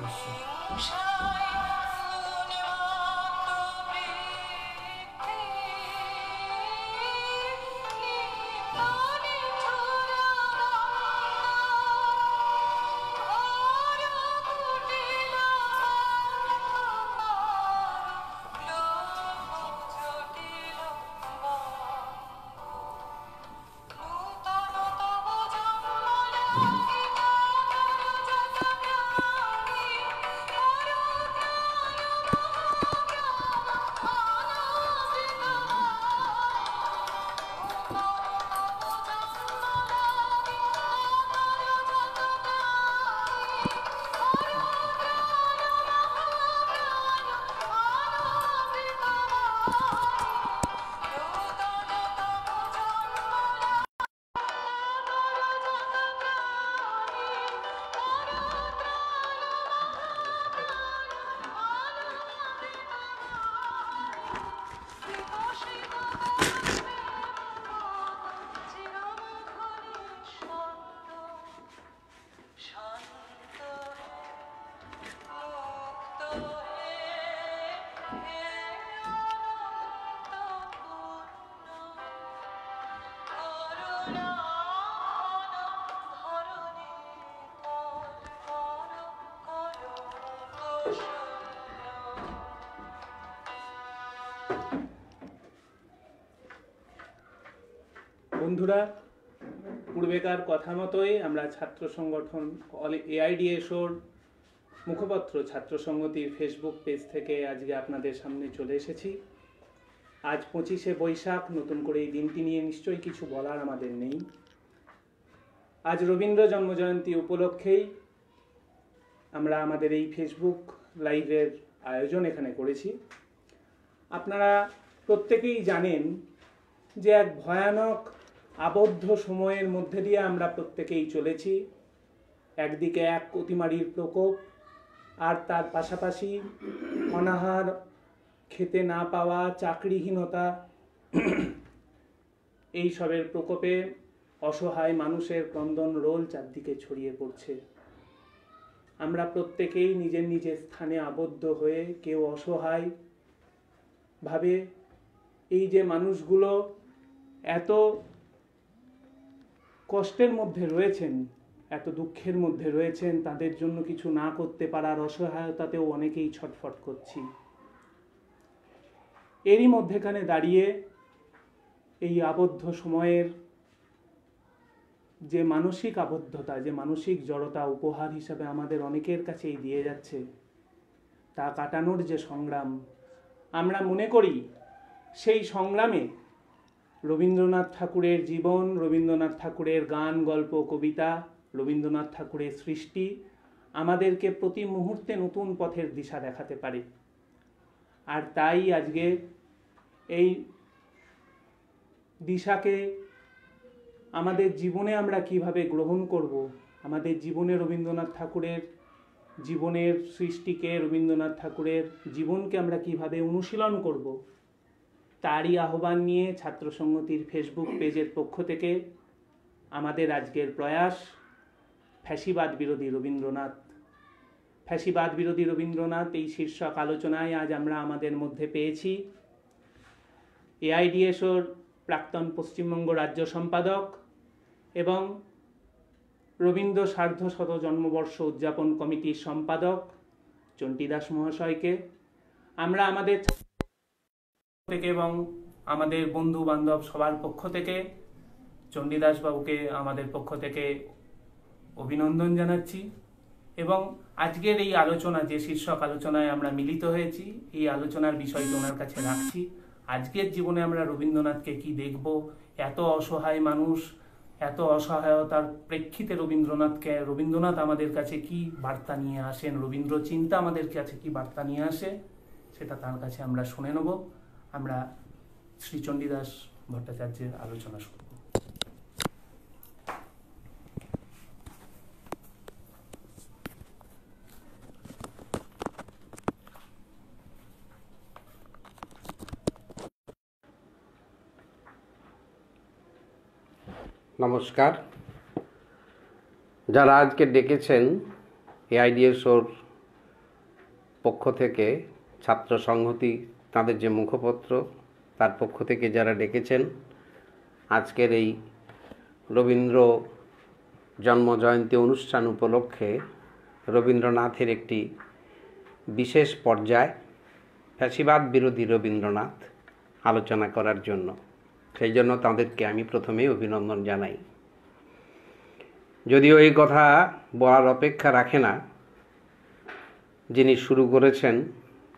অবশ্যই। বন্ধুরা, পূর্বেকার কথা মতোই আমরা ছাত্র সংগঠন এআইডিএসওর মুখপত্র ছাত্র সংগতির ফেসবুক পেজ থেকে আজকে আপনাদের সামনে চলে এসেছি। আজ 25শে বৈশাখ, নতুন করে এই দিনটি নিয়ে নিশ্চয়ই কিছু বলার আমাদের নেই। আজ রবীন্দ্র জন্মজয়ন্তী উপলক্ষেই আমরা আমাদের এই ফেসবুক লাইভের আয়োজন এখানে করেছি। আপনারা প্রত্যেকেই জানেন যে এক ভয়ানক আবদ্ধ সময়ের মধ্যে দিয়ে আমরা প্রত্যেকেই চলেছি। একদিকে এক অতিমারীর প্রকোপ, আর তার পাশাপাশি অনাহার, খেতে না পাওয়া, চাকরিহীনতা, এই সবের প্রকোপে অসহায় মানুষের ক্রন্দন রোল চারদিকে ছড়িয়ে পড়ছে। আমরা প্রত্যেকেই নিজের নিজের স্থানে আবদ্ধ হয়ে, কেউ অসহায় ভাবে এই যে মানুষগুলো এত কষ্টের মধ্যে রয়েছেন, এত দুঃখের মধ্যে রয়েছেন, তাদের জন্য কিছু না করতে পারার অসহায়তাতেও অনেকেই ছটফট করছি। এরই মধ্যেখানে দাঁড়িয়ে এই আবদ্ধ সময়ের যে মানসিক আবদ্ধতা, যে মানসিক জড়তা উপহার হিসাবে আমাদের অনেকের কাছেই দিয়ে যাচ্ছে, তা কাটানোর যে সংগ্রাম, আমরা মনে করি সেই সংগ্রামে রবীন্দ্রনাথ ঠাকুরের জীবন, রবীন্দ্রনাথ ঠাকুরের গান, গল্প, কবিতা, রবীন্দ্রনাথ ঠাকুরের সৃষ্টি আমাদেরকে প্রতি মুহূর্তে নতুন পথের দিশা দেখাতে পারে। আর তাই আজকে এই দিশাকে আমাদের জীবনে আমরা কিভাবে গ্রহণ করব, আমাদের জীবনে রবীন্দ্রনাথ ঠাকুরের জীবনের সৃষ্টিকে, রবীন্দ্রনাথ ঠাকুরের জীবনকে আমরা কিভাবে অনুশীলন করব, তারই আহ্বান নিয়ে ছাত্র সংগতির ফেসবুক পেজের পক্ষ থেকে আমাদের আজকের প্রয়াস ফ্যাসিবাদ বিরোধী রবীন্দ্রনাথ। ফ্যাসিবাদ বিরোধী রবীন্দ্রনাথ এই শীর্ষক আলোচনায় আজ আমরা আমাদের মধ্যে পেয়েছি এআইডিএসওর প্রাক্তন পশ্চিমবঙ্গ রাজ্য সম্পাদক এবং রবীন্দ্র সার্ধশত জন্মবর্ষ উদযাপন কমিটির সম্পাদক চণ্ডীদাস মহাশয়কে। আমরা আমাদের থেকে এবং আমাদের বন্ধু বান্ধব সবার পক্ষ থেকে চণ্ডীদাস বাবুকে আমাদের পক্ষ থেকে অভিনন্দন জানাচ্ছি এবং আজকের এই আলোচনা, যে শীর্ষক আলোচনায় আমরা মিলিত হয়েছি, এই আলোচনার বিষয়টি ওনার কাছে রাখছি। আজকের জীবনে আমরা রবীন্দ্রনাথকে কি দেখব, এত অসহায় মানুষ, এত অসহায়তার প্রেক্ষিতে রবীন্দ্রনাথ আমাদের কাছে কি বার্তা নিয়ে আসেন, রবীন্দ্র চিন্তা আমাদের কাছে কি বার্তা নিয়ে আসে, সেটা তার কাছে আমরা শুনে নেব। আমরা শ্রী চণ্ডীদাস ভট্টাচার্যের আলোচনা শুনব। নমস্কার। যারা আজকে ডেকেছেন এআইডিএসওর পক্ষ থেকে, ছাত্র সংহতি তাদের যে মুখপত্র তার পক্ষ থেকে যারা ডেকেছেন আজকের এই রবীন্দ্র জন্মজয়ন্তী অনুষ্ঠান উপলক্ষে রবীন্দ্রনাথের একটি বিশেষ পর্যায় ফ্যাসিবাদ বিরোধী রবীন্দ্রনাথ আলোচনা করার জন্য, সেই জন্য তাদেরকে আমি প্রথমেই অভিনন্দন জানাই। যদিও এই কথা বলার অপেক্ষা রাখে না, যিনি শুরু করেছেন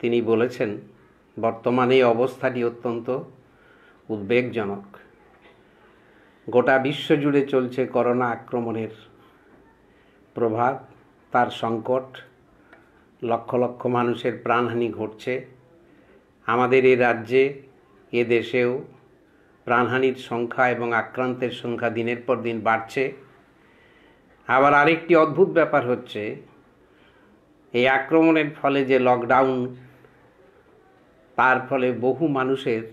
তিনি বলেছেন বর্তমানে এই অবস্থাটি অত্যন্ত উদ্বেগজনক। গোটা বিশ্ব জুড়ে চলছে করোনা আক্রমণের প্রভাব, তার সংকট, লক্ষ লক্ষ মানুষের প্রাণহানি ঘটছে। আমাদের এই রাজ্যে, এ দেশেও প্রাণহানির সংখ্যা এবং আক্রান্তের সংখ্যা দিনের পর দিন বাড়ছে। আবার আরেকটি অদ্ভুত ব্যাপার হচ্ছে, এই আক্রমণের ফলে যে লকডাউন, তার ফলে বহু মানুষের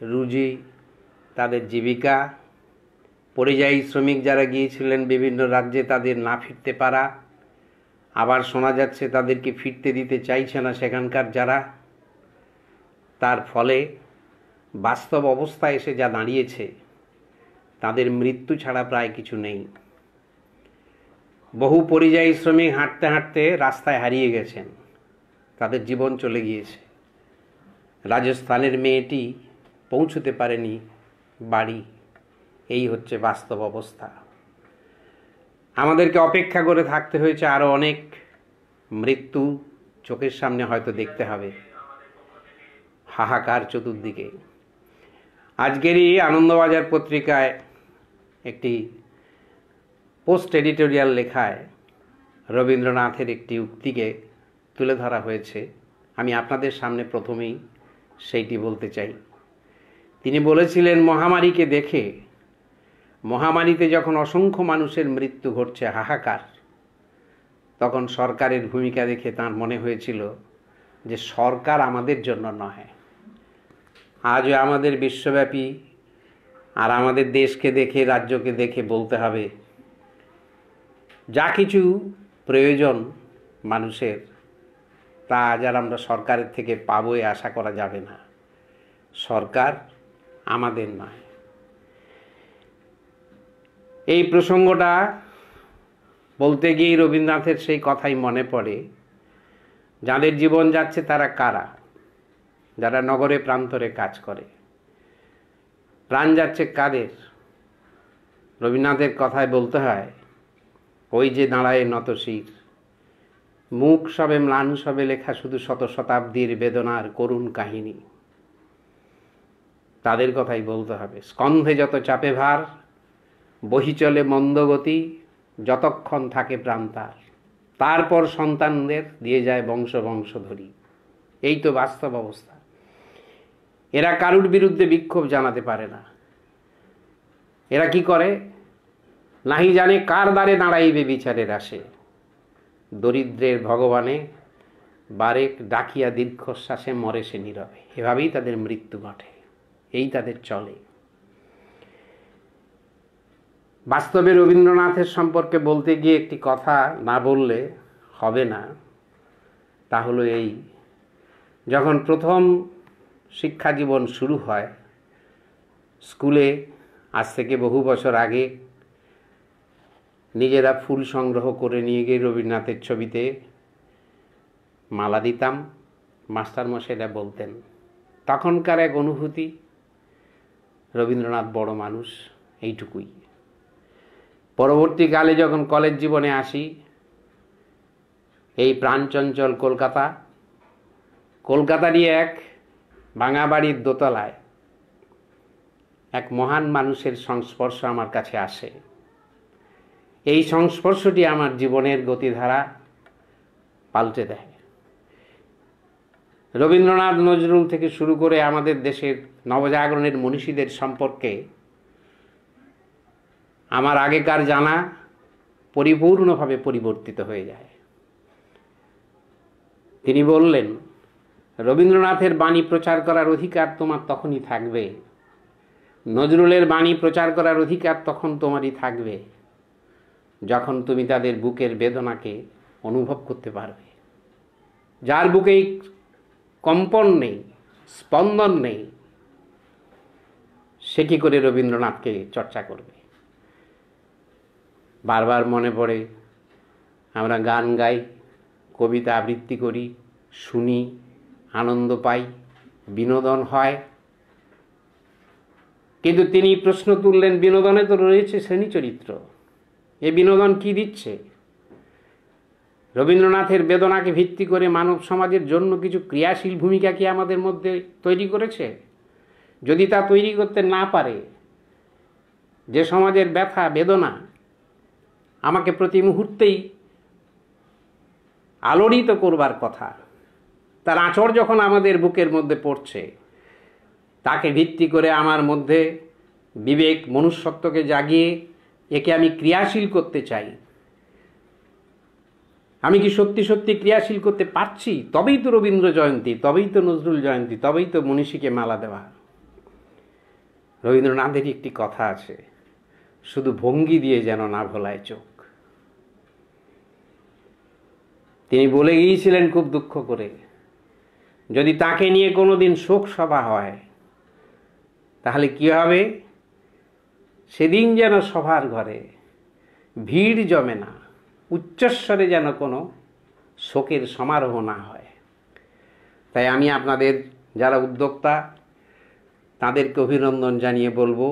রুজি, তাদের জীবিকা, পরিযায়ী শ্রমিক যারা গিয়েছিলেন বিভিন্ন রাজ্যে তাদের না ফিরতে পারা, আবার শোনা যাচ্ছে তাদেরকে ফিরতে দিতে চাইছে না সেখানকার যারা। তার ফলে বাস্তব অবস্থায় এসে যা দাঁড়িয়েছে, তাদের মৃত্যু ছাড়া প্রায় কিছু নেই। বহু পরিযায়ী শ্রমিক হাঁটতে হাঁটতে রাস্তায় হারিয়ে গেছেন, তাদের জীবন চলে গিয়েছে। রাজস্থানের মেয়েটি পৌঁছতে পারেনি বাড়ি, এই হচ্ছে বাস্তব অবস্থা। আমাদেরকে অপেক্ষা করে থাকতে হয়েছে, আরও অনেক মৃত্যু চোখের সামনে হয়তো দেখতে হবে। হাহাকার চতুর্দিকে। আজকেরই আনন্দবাজার পত্রিকায় একটি পোস্ট এডিটোরিয়াল লেখায় রবীন্দ্রনাথের একটি উক্তিকে তুলে ধরা হয়েছে। আমি আপনাদের সামনে প্রথমেই সেইটি বলতে চাই। তিনি বলেছিলেন, মহামারীকে দেখে, মহামারীতে যখন অসংখ্য মানুষের মৃত্যু ঘটছে, হাহাকার, তখন সরকারের ভূমিকা দেখে তার মনে হয়েছিল যে সরকার আমাদের জন্য নয়। আজও আমাদের বিশ্বব্যাপী আর আমাদের দেশকে দেখে, রাজ্যকে দেখে বলতে হবে, যা কিছু প্রয়োজন মানুষের, তা আজ আর আমরা সরকারের থেকে পাবো এ আশা করা যাবে না। সরকার আমাদের নয়। এই প্রসঙ্গটা বলতে গিয়ে রবীন্দ্রনাথের সেই কথাই মনে পড়ে, যাদের জীবন যাচ্ছে তারা কারা? যারা নগরে প্রান্তরে কাজ করে। প্রাণ যাচ্ছে কাদের? রবীন্দ্রনাথের কথায় বলতে হয়, ওই যে দাঁড়ায় নতশির, মুখ সবে ম্লান সবে লেখা শুধু শত শতাব্দীর বেদনার করুণ কাহিনী। তাদের কথাই বলতে হবে। স্কন্ধে যত চাপে ভার, বহি চলে মন্দগতি, যতক্ষণ থাকে প্রাণ তার, তারপর সন্তানদের দিয়ে যায় বংশ বংশ ধরি। এই তো বাস্তব অবস্থা। এরা কারুর বিরুদ্ধে বিক্ষোভ জানাতে পারে না। এরা কি করে? নাহি জানে কার দ্বারে দাঁড়াইবে বিচারের আসে, দরিদ্রের ভগবানে বারেক ডাকিয়া দীর্ঘশ্বাসে মরে সে নীরবে। এভাবেই তাদের মৃত্যু ঘটে, এই তাদের চলে। বাস্তবে রবীন্দ্রনাথের সম্পর্কে বলতে গিয়ে একটি কথা না বললে হবে না। তা হলো এই, যখন প্রথম শিক্ষা জীবন শুরু হয় স্কুলে, আজ থেকে বহু বছর আগে, নিজেরা ফুল সংগ্রহ করে নিয়ে গিয়ে রবীন্দ্রনাথের ছবিতে মালা দিতাম। মাস্টারমশাইরা বলতেন, তখনকার এক অনুভূতি, রবীন্দ্রনাথ বড় মানুষ, এইটুকুই। পরবর্তীকালে যখন কলেজ জীবনে আসি, এই প্রাণচঞ্চল কলকাতারই এক ভাঙা বাড়ির দোতলায় এক মহান মানুষের সংস্পর্শ আমার কাছে আসে। এই সংস্পর্শটি আমার জীবনের গতিধারা পাল্টে দেয়। রবীন্দ্রনাথ, নজরুল থেকে শুরু করে আমাদের দেশের নবজাগরণের মনীষীদের সম্পর্কে আমার আগেকার জানা পরিপূর্ণভাবে পরিবর্তিত হয়ে যায়। তিনি বললেন, রবীন্দ্রনাথের বাণী প্রচার করার অধিকার তোমার তখনই থাকবে, নজরুলের বাণী প্রচার করার অধিকার তখন তোমারই থাকবে, যখন তুমি তাদের বুকের বেদনাকে অনুভব করতে পারবে। যার বুকে কম্পন নেই, স্পন্দন নেই, সে কি করে রবীন্দ্রনাথকে চর্চা করবে? বারবার মনে পড়ে, আমরা গান গাই, কবিতা আবৃত্তি করি, শুনি, আনন্দ পাই, বিনোদন হয়, কিন্তু তিনি প্রশ্ন তুললেন, বিনোদনে তো রয়েছে শ্রেণী চরিত্র, এ বিনোদন কি দিচ্ছে? রবীন্দ্রনাথের বেদনাকে ভিত্তি করে মানব সমাজের জন্য কিছু ক্রিয়াশীল ভূমিকা কি আমাদের মধ্যে তৈরি করেছে? যদি তা তৈরি করতে না পারে, যে সমাজের ব্যথা বেদনা আমাকে প্রতি মুহূর্তেই আলোড়িত করবার কথা, তার আঁচড় যখন আমাদের বুকের মধ্যে পড়ছে, তাকে ভিত্তি করে আমার মধ্যে বিবেক মনুষ্যত্বকে জাগিয়ে একে আমি ক্রিয়াশীল করতে চাই, আমি কি সত্যি সত্যি ক্রিয়াশীল করতে পারছি? তবেই তো রবীন্দ্র জয়ন্তী, তবেই তো নজরুল জয়ন্তী, তবেই তো মনীষীকে মালা দেওয়া। রবীন্দ্রনাথের একটি কথা আছে, শুধু ভঙ্গি দিয়ে যেন না ভোলায় চোখ। তিনি বলে গিয়েছিলেন খুব দুঃখ করে, যদি তাকে নিয়ে কোনোদিন শোক সভা হয় তাহলে কি হবে? সেদিন যেন সভার ঘরে ভিড় জমে না, উচ্চস্বরে যেন কোনো শোকের সমারোহ না হয়। তাই আমি আপনাদের যারা উদ্যোক্তা তাদেরকে অভিনন্দন জানিয়ে বলবো,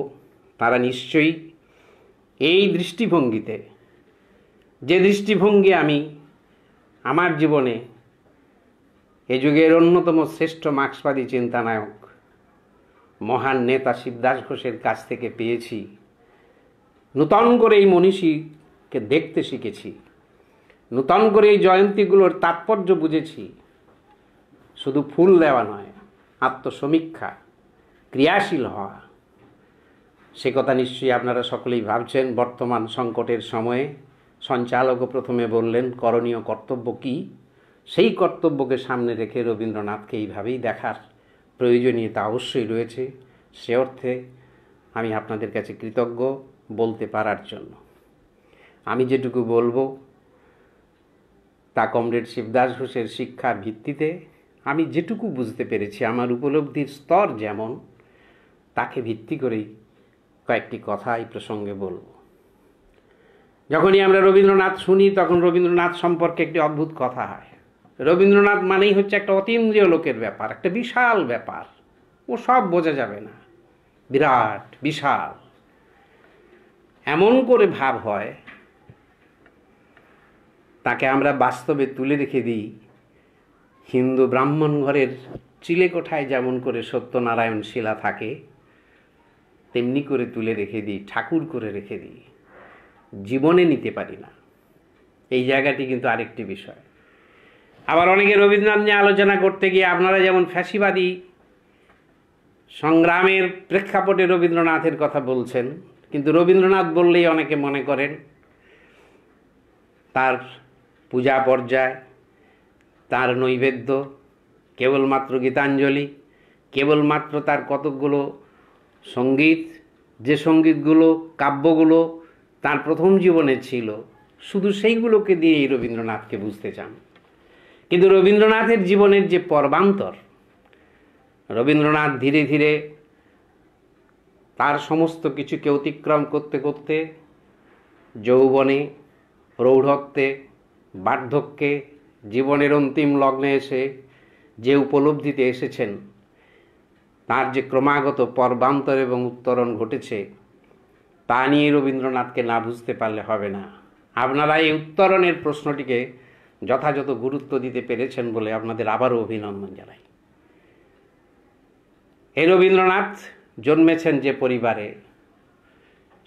তারা নিশ্চয়ই এই দৃষ্টিভঙ্গিতে, যে দৃষ্টিভঙ্গি আমি আমার জীবনে এ যুগের অন্যতম শ্রেষ্ঠ মার্ক্সবাদী চিন্তানায়ক মহান নেতা শিবদাস ঘোষের কাছ থেকে পেয়েছি, নূতন করে এই মনীষীকে দেখতে শিখেছি, নূতন করে এই জয়ন্তীগুলোর তাৎপর্য বুঝেছি। শুধু ফুল দেওয়া নয়, আত্মসমীক্ষা, ক্রিয়াশীল হওয়া, সে কথা নিশ্চয়ই আপনারা সকলেই ভাবছেন। বর্তমান সংকটের সময়ে সঞ্চালকও প্রথমে বললেন করণীয় কর্তব্য কি, সেই কর্তব্যকে সামনে রেখে রবীন্দ্রনাথকে এইভাবেই দেখার প্রয়োজনীয়তা অবশ্যই রয়েছে। সে অর্থে আমি আপনাদের কাছে কৃতজ্ঞ বলতে পারার জন্য। আমি যেটুকু বলবো তা কমরেড শিবদাস ঘোষের শিক্ষার ভিত্তিতে আমি যেটুকু বুঝতে পেরেছি, আমার উপলব্ধির স্তর যেমন, তাকে ভিত্তি করেই কয়েকটি কথা এই প্রসঙ্গে বলব। যখনই আমরা রবীন্দ্রনাথ শুনি তখন রবীন্দ্রনাথ সম্পর্কে একটি অদ্ভুত কথা হয়। রবীন্দ্রনাথ মানেই হচ্ছে একটা অতীন্দ্রিয় লোকের ব্যাপার, একটা বিশাল ব্যাপার, ও সব বোঝা যাবে না, বিরাট বিশাল এমন করে ভাব হয়। তাকে আমরা বাস্তবে তুলে রেখে দিই হিন্দু ব্রাহ্মণ ঘরের চিলেকোঠায় যেমন করে সত্যনারায়ণ শিলা থাকে, তেমনি করে তুলে রেখে দিই, ঠাকুর করে রেখে দিই, জীবনে নিতে পারি না। এই জায়গাটি কিন্তু আরেকটি বিষয়। আবার অনেকে রবীন্দ্রনাথ নিয়ে আলোচনা করতে গিয়ে আপনারা যেমন ফ্যাসিবাদী সংগ্রামের প্রেক্ষাপটে রবীন্দ্রনাথের কথা বলছেন, কিন্তু রবীন্দ্রনাথ বললেই অনেকে মনে করেন তার পূজা পর্যায়, তার নৈবেদ্য, কেবলমাত্র গীতাঞ্জলি, কেবলমাত্র তার কতকগুলো সঙ্গীত, যে সঙ্গীতগুলো কাব্যগুলো তার প্রথম জীবনে ছিল, শুধু সেইগুলোকে দিয়েই রবীন্দ্রনাথকে বুঝতে চান। কিন্তু রবীন্দ্রনাথের জীবনের যে পর্বান্তর, রবীন্দ্রনাথ ধীরে ধীরে তার সমস্ত কিছুকে অতিক্রম করতে করতে যৌবনে, প্রৌঢ়ত্বে, বার্ধক্যে, জীবনের অন্তিম লগ্নে এসে যে উপলব্ধিতে এসেছেন, তার যে ক্রমাগত পর্বান্তর এবং উত্তরণ ঘটেছে, তা নিয়ে রবীন্দ্রনাথকে না বুঝতে পারলে হবে না। আপনারা এই উত্তরণের প্রশ্নটিকে যথাযথ গুরুত্ব দিতে পেরেছেন বলে আপনাদের আবারও অভিনন্দন জানাই। এই রবীন্দ্রনাথ জন্মেছেন যে পরিবারে,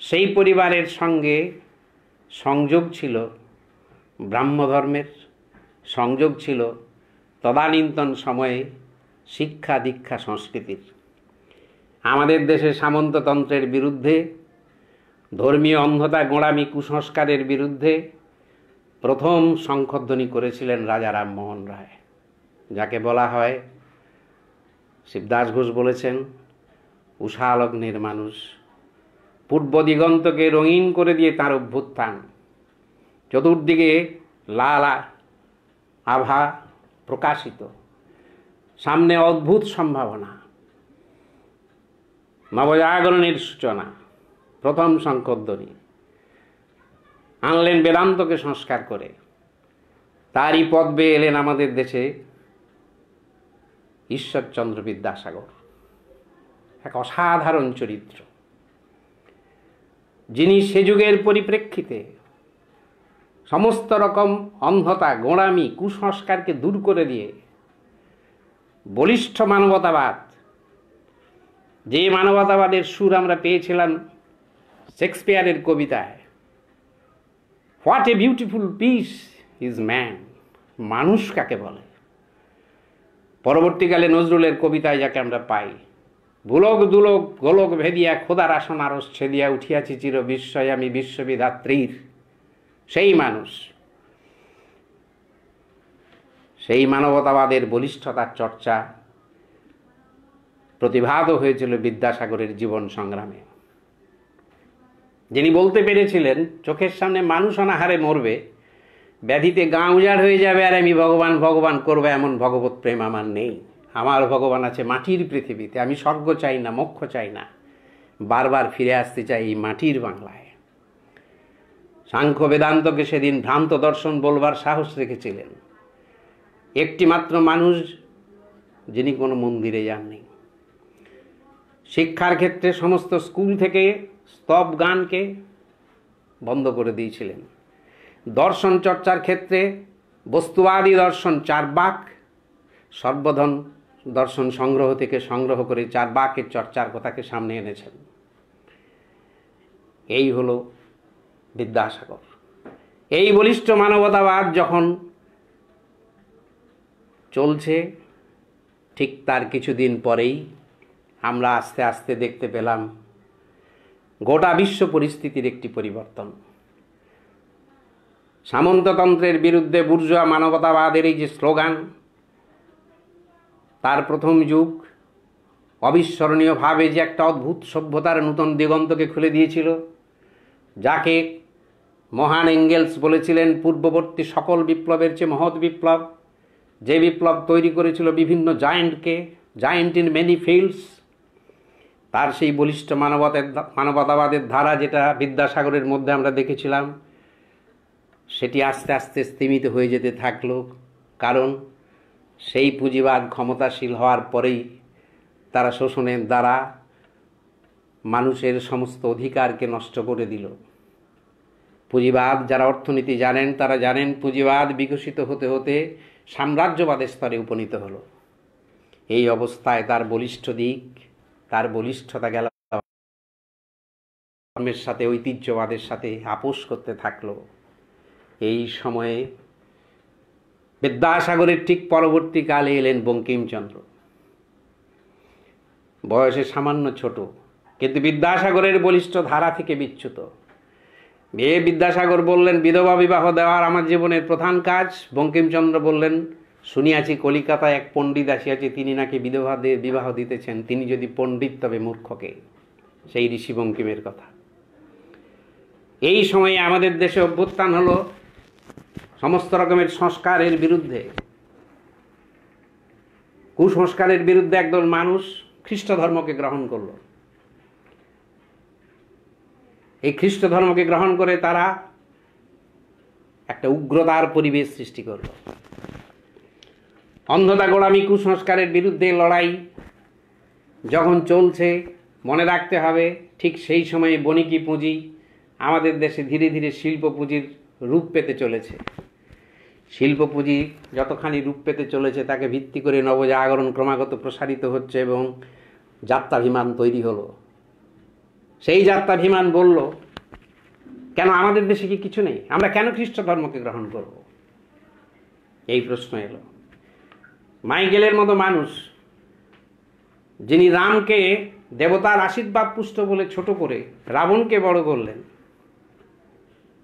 সেই পরিবারের সঙ্গে সংযোগ ছিল ব্রাহ্মধর্মের, সংযোগ ছিল তদানীন্তন সময়ে শিক্ষা দীক্ষা সংস্কৃতির। আমাদের দেশে সামন্ততন্ত্রের বিরুদ্ধে, ধর্মীয় অন্ধতা, গোঁড়ামি, কুসংস্কারের বিরুদ্ধে প্রথম শঙ্খধ্বনি করেছিলেন রাজা রামমোহন রায়, যাকে বলা হয়, শিবদাস ঘোষ বলেছেন, উষালগ্নের মানুষ। পূর্ব দিগন্তকে রঙিন করে দিয়ে তার অভ্যুত্থান, চতুর্দিকে লাল আভা, প্রকাশিত, সামনে অদ্ভুত সম্ভাবনা, নবজাগরণের সূচনা, প্রথম শঙ্খধ্বনি, আনলেন বেদান্তকে সংস্কার করে। তারই পথ বেয়ে এলেন আমাদের দেশে ঈশ্বরচন্দ্র বিদ্যাসাগর, এক অসাধারণ চরিত্র, যিনি সে যুগের পরিপ্রেক্ষিতে সমস্ত রকম অন্ধতা, গোঁড়ামি, কুসংস্কারকে দূর করে দিয়ে বলিষ্ঠ মানবতাবাদ, যে মানবতাবাদের সুর আমরা পেয়েছিলাম শেক্সপিয়ারের কবিতায়, what a beautiful piece is man, মানুষ কাকে বলে, পরবর্তীকালে নজরুলের কবিতায় যাকে আমরা পাই, ভুলক দুলক গোলক ভেদিয়া খোদার আসন আরস ছেদিয়া উঠিয়াছি চির বিস্ময় আমি বিশ্ববিধাত্রীর, সেই মানুষ, সেই মানবতাবাদের বলিষ্ঠতার চর্চা প্রতিভাত হয়েছিল বিদ্যাসাগরের জীবন সংগ্রামে। যিনি বলতে পেরেছিলেন চোখের সামনে মানুষ অনাহারে মরবে, ব্যাধিতে গা উজাড় হয়ে যাবে, আর আমি ভগবান ভগবান করবো, এমন ভগবত প্রেম আমার নেই। আমার ভগবান আছে মাটির পৃথিবীতে, আমি স্বর্গ চাই না, মোক্ষ চাই না, বারবার ফিরে আসতে চাই এই মাটির বাংলায়। সাংখ্য বেদান্তকে সেদিন ভ্রান্ত দর্শন বলবার সাহস রেখেছিলেন একটি মাত্র মানুষ, যিনি কোনো মন্দিরে যাননি। শিক্ষার ক্ষেত্রে সমস্ত স্কুল থেকে স্তব গানকে বন্ধ করে দিয়েছিলেন। দর্শন চর্চার ক্ষেত্রে বস্তুবাদী দর্শন চারবাক, সর্বধন দর্শন সংগ্রহ থেকে সংগ্রহ করে চারবাকের চর্চার কথাকে সামনে এনেছেন। এই হলো বিদ্যাসাগর। এই বলিষ্ঠ মানবতাবাদ যখন চলছে, ঠিক তার কিছুদিন পরেই আমরা আস্তে আস্তে দেখতে পেলাম গোটা বিশ্ব পরিস্থিতির একটি পরিবর্তন। সামন্ততন্ত্রের বিরুদ্ধে বুর্জোয়া মানবতাবাদের এই যে স্লোগান, তার প্রথম যুগ অবিস্মরণীয়ভাবে যে একটা অদ্ভুত সভ্যতার নূতন দিগন্তকে খুলে দিয়েছিল, যাকে মহান এঙ্গেলস বলেছিলেন পূর্ববর্তী সকল বিপ্লবের চেয়ে মহৎ বিপ্লব, যে বিপ্লব তৈরি করেছিল বিভিন্ন জায়েন্টকে, জায়েন্ট ইন মেনি ফিল্ডস। তার সেই বলিষ্ঠ মানবতাবাদের ধারা, যেটা বিদ্যাসাগরের মধ্যে আমরা দেখেছিলাম, সেটি আস্তে আস্তে স্তিমিত হয়ে যেতে থাকলো। কারণ সেই পুঁজিবাদ ক্ষমতাশীল হওয়ার পরেই তারা শোষণের দ্বারা মানুষের সমস্ত অধিকারকে নষ্ট করে দিল। পুঁজিবাদ, যারা অর্থনীতি জানেন তারা জানেন, পুঁজিবাদ বিকশিত হতে হতে সাম্রাজ্যবাদের স্তরে উপনীত হলো। এই অবস্থায় তার বলিষ্ঠ দিক, তার বলিষ্ঠতা গেল ধর্মের সাথে, ঐতিহ্যবাদের সাথে আপোষ করতে থাকলো। এই সময়ে বিদ্যাসাগরের ঠিক পরবর্তীকালে এলেন বঙ্কিমচন্দ্র। বয়সে সামান্য ছোট, কিন্তু বিদ্যাসাগরের বলিষ্ঠ ধারা থেকে বিচ্যুত। বিদ্যাসাগর বললেন, বিধবা বিবাহ দেওয়ার আমার জীবনের প্রধান কাজ। বঙ্কিমচন্দ্র বললেন, শুনিয়াছি কলিকাতায় এক পণ্ডিত আসিয়াছে, তিনি নাকি বিধবাদের বিবাহ দিতেছেন, তিনি যদি পণ্ডিত তবে মূর্খকে। সেই ঋষি বঙ্কিমের কথা। এই সময়ে আমাদের দেশে অভ্যুত্থান হলো সমস্ত রকমের সংস্কারের বিরুদ্ধে, কুসংস্কারের বিরুদ্ধে একদল মানুষ খ্রিস্ট ধর্মকে গ্রহণ করল। এই খ্রিস্ট ধর্মকে গ্রহণ করে তারা একটা উগ্রতার পরিবেশ সৃষ্টি করল। অন্ধতা, গোড়ামি, কুসংস্কারের বিরুদ্ধে লড়াই যখন চলছে, মনে রাখতে হবে ঠিক সেই সময়ে বণিকি পুঁজি আমাদের দেশে ধীরে ধীরে শিল্প পুঁজির রূপ পেতে চলেছে। শিল্প পুঁজি যতখানি রূপ পেতে চলেছে, তাকে ভিত্তি করে নবজাগরণ ক্রমাগত প্রসারিত হচ্ছে এবং যাত্রাভিমান তৈরি হলো। সেই যাত্রাভিমান বলল, কেন আমাদের দেশে কি কিছু নেই? আমরা কেন খ্রিস্ট ধর্মকে গ্রহণ করব? এই প্রশ্ন এলো। মাইকেলের মতো মানুষ, যিনি রামকে দেবতার আশীর্বাদ পুষ্ট বলে ছোট করে রাবণকে বড় করলেন,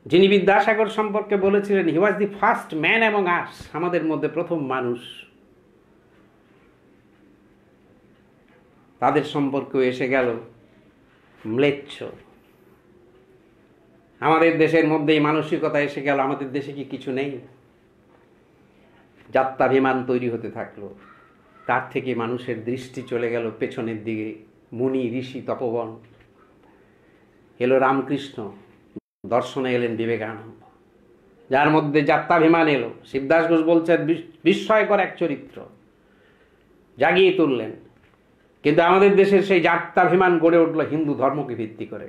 যিনি বিদ্যাসাগর সম্পর্কে বলেছিলেন, he was the first man among us, আমাদের মধ্যে প্রথম মানুষ, তাদের সম্পর্কেও এসে গেল ম্লেচ্ছ। আমাদের দেশের মধ্যে এই মানসিকতা এসে গেল, আমাদের দেশে কি কিছু নেই? যাত্রাভিমান তৈরি হতে থাকলো। তার থেকে মানুষের দৃষ্টি চলে গেল পেছনের দিকে, মুনি ঋষি তপবন, এলো রামকৃষ্ণ, দর্শনে এলেন বিবেকানন্দ, যার মধ্যে যাত্রাভিমান এলো। শিবদাস ঘোষ বলছেন বিস্ময়কর এক চরিত্র, জাগিয়ে তুললেন। কিন্তু আমাদের দেশের সেই যাত্রাভিমান গড়ে উঠল হিন্দু ধর্মকে ভিত্তি করে।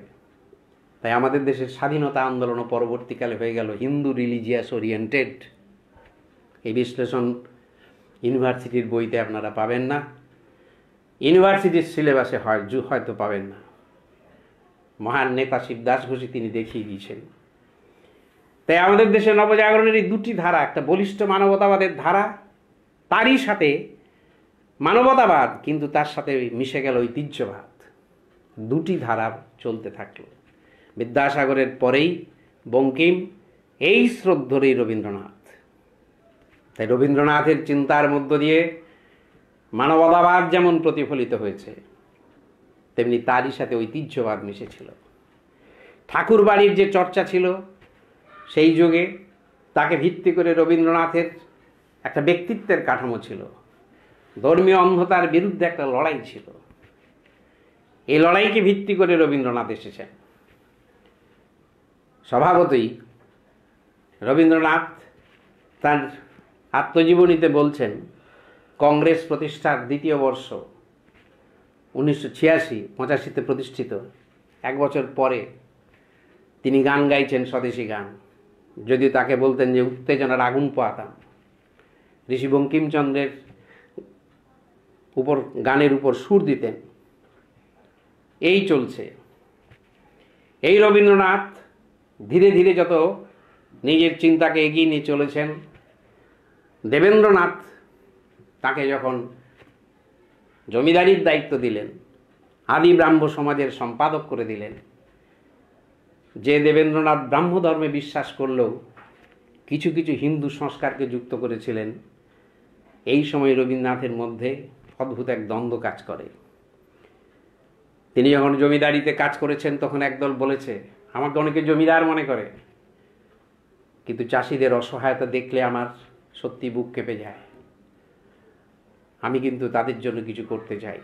তাই আমাদের দেশের স্বাধীনতা আন্দোলনও পরবর্তীকালে হয়ে গেল হিন্দু রিলিজিয়াস ওরিয়েন্টেড। এই বিশ্লেষণ ইউনিভার্সিটির বইতে আপনারা পাবেন না, ইউনিভার্সিটির সিলেবাসে হয়তো পাবেন না। মহান নেতা শিবদাস ঘোষই তিনি দেখিয়ে দিয়েছেন। তাই আমাদের দেশে নবজাগরণের এই দুটি ধারা, একটা বলিষ্ঠ মানবতাবাদের ধারা, তারই সাথে মানবতাবাদ, কিন্তু তার সাথে মিশে গেল ঐতিহ্যবাদ। দুটি ধারা চলতে থাকলো। বিদ্যাসাগরের পরেই বঙ্কিম, এই শ্রদ্ধেয় রবীন্দ্রনাথ। তাই রবীন্দ্রনাথের চিন্তার মধ্য দিয়ে মানবতাবাদ যেমন প্রতিফলিত হয়েছে, তেমনি তারই সাথে ঐতিহ্যবাদ মিশেছিল। ঠাকুর বাড়ির যে চর্চা ছিল সেই যুগে, তাকে ভিত্তি করে রবীন্দ্রনাথের একটা ব্যক্তিত্বের কাঠামো ছিল। ধর্মীয় অন্ধতার বিরুদ্ধে একটা লড়াই ছিল। এই লড়াইকে ভিত্তি করে রবীন্দ্রনাথ এসেছেন। স্বভাবতই রবীন্দ্রনাথ তার আত্মজীবনীতে বলছেন, কংগ্রেস প্রতিষ্ঠার দ্বিতীয় বর্ষ 1986-85 প্রতিষ্ঠিত, এক বছর পরে তিনি গান গাইছেন, স্বদেশী গান। যদিও তাকে বলতেন যে উত্তেজনার আগুন পোয়াতাম। ঋষি বঙ্কিমচন্দ্রের গানের উপর সুর দিতেন। এই চলছে। এই রবীন্দ্রনাথ ধীরে ধীরে যত নিজের চিন্তাকে এগিয়ে নিয়ে চলেছেন, দেবেন্দ্রনাথ তাকে যখন জমিদারির দায়িত্ব দিলেন, আদি ব্রাহ্ম সমাজের সম্পাদক করে দিলেন, যে দেবেন্দ্রনাথ ব্রাহ্ম ধর্মে বিশ্বাস করলেও কিছু কিছু হিন্দু সংস্কারকে যুক্ত করেছিলেন, এই সময় রবীন্দ্রনাথের মধ্যে অদ্ভুত এক দ্বন্দ্ব কাজ করে। তিনি যখন জমিদারিতে কাজ করেছেন, তখন একদল বলেছে, আমাকে অনেকে জমিদার মনে করে, কিন্তু চাষিদের অসহায়তা দেখলে আমার সত্যি বুক কেঁপে যায়, আমি কিন্তু তাদের জন্য কিছু করতে চাই।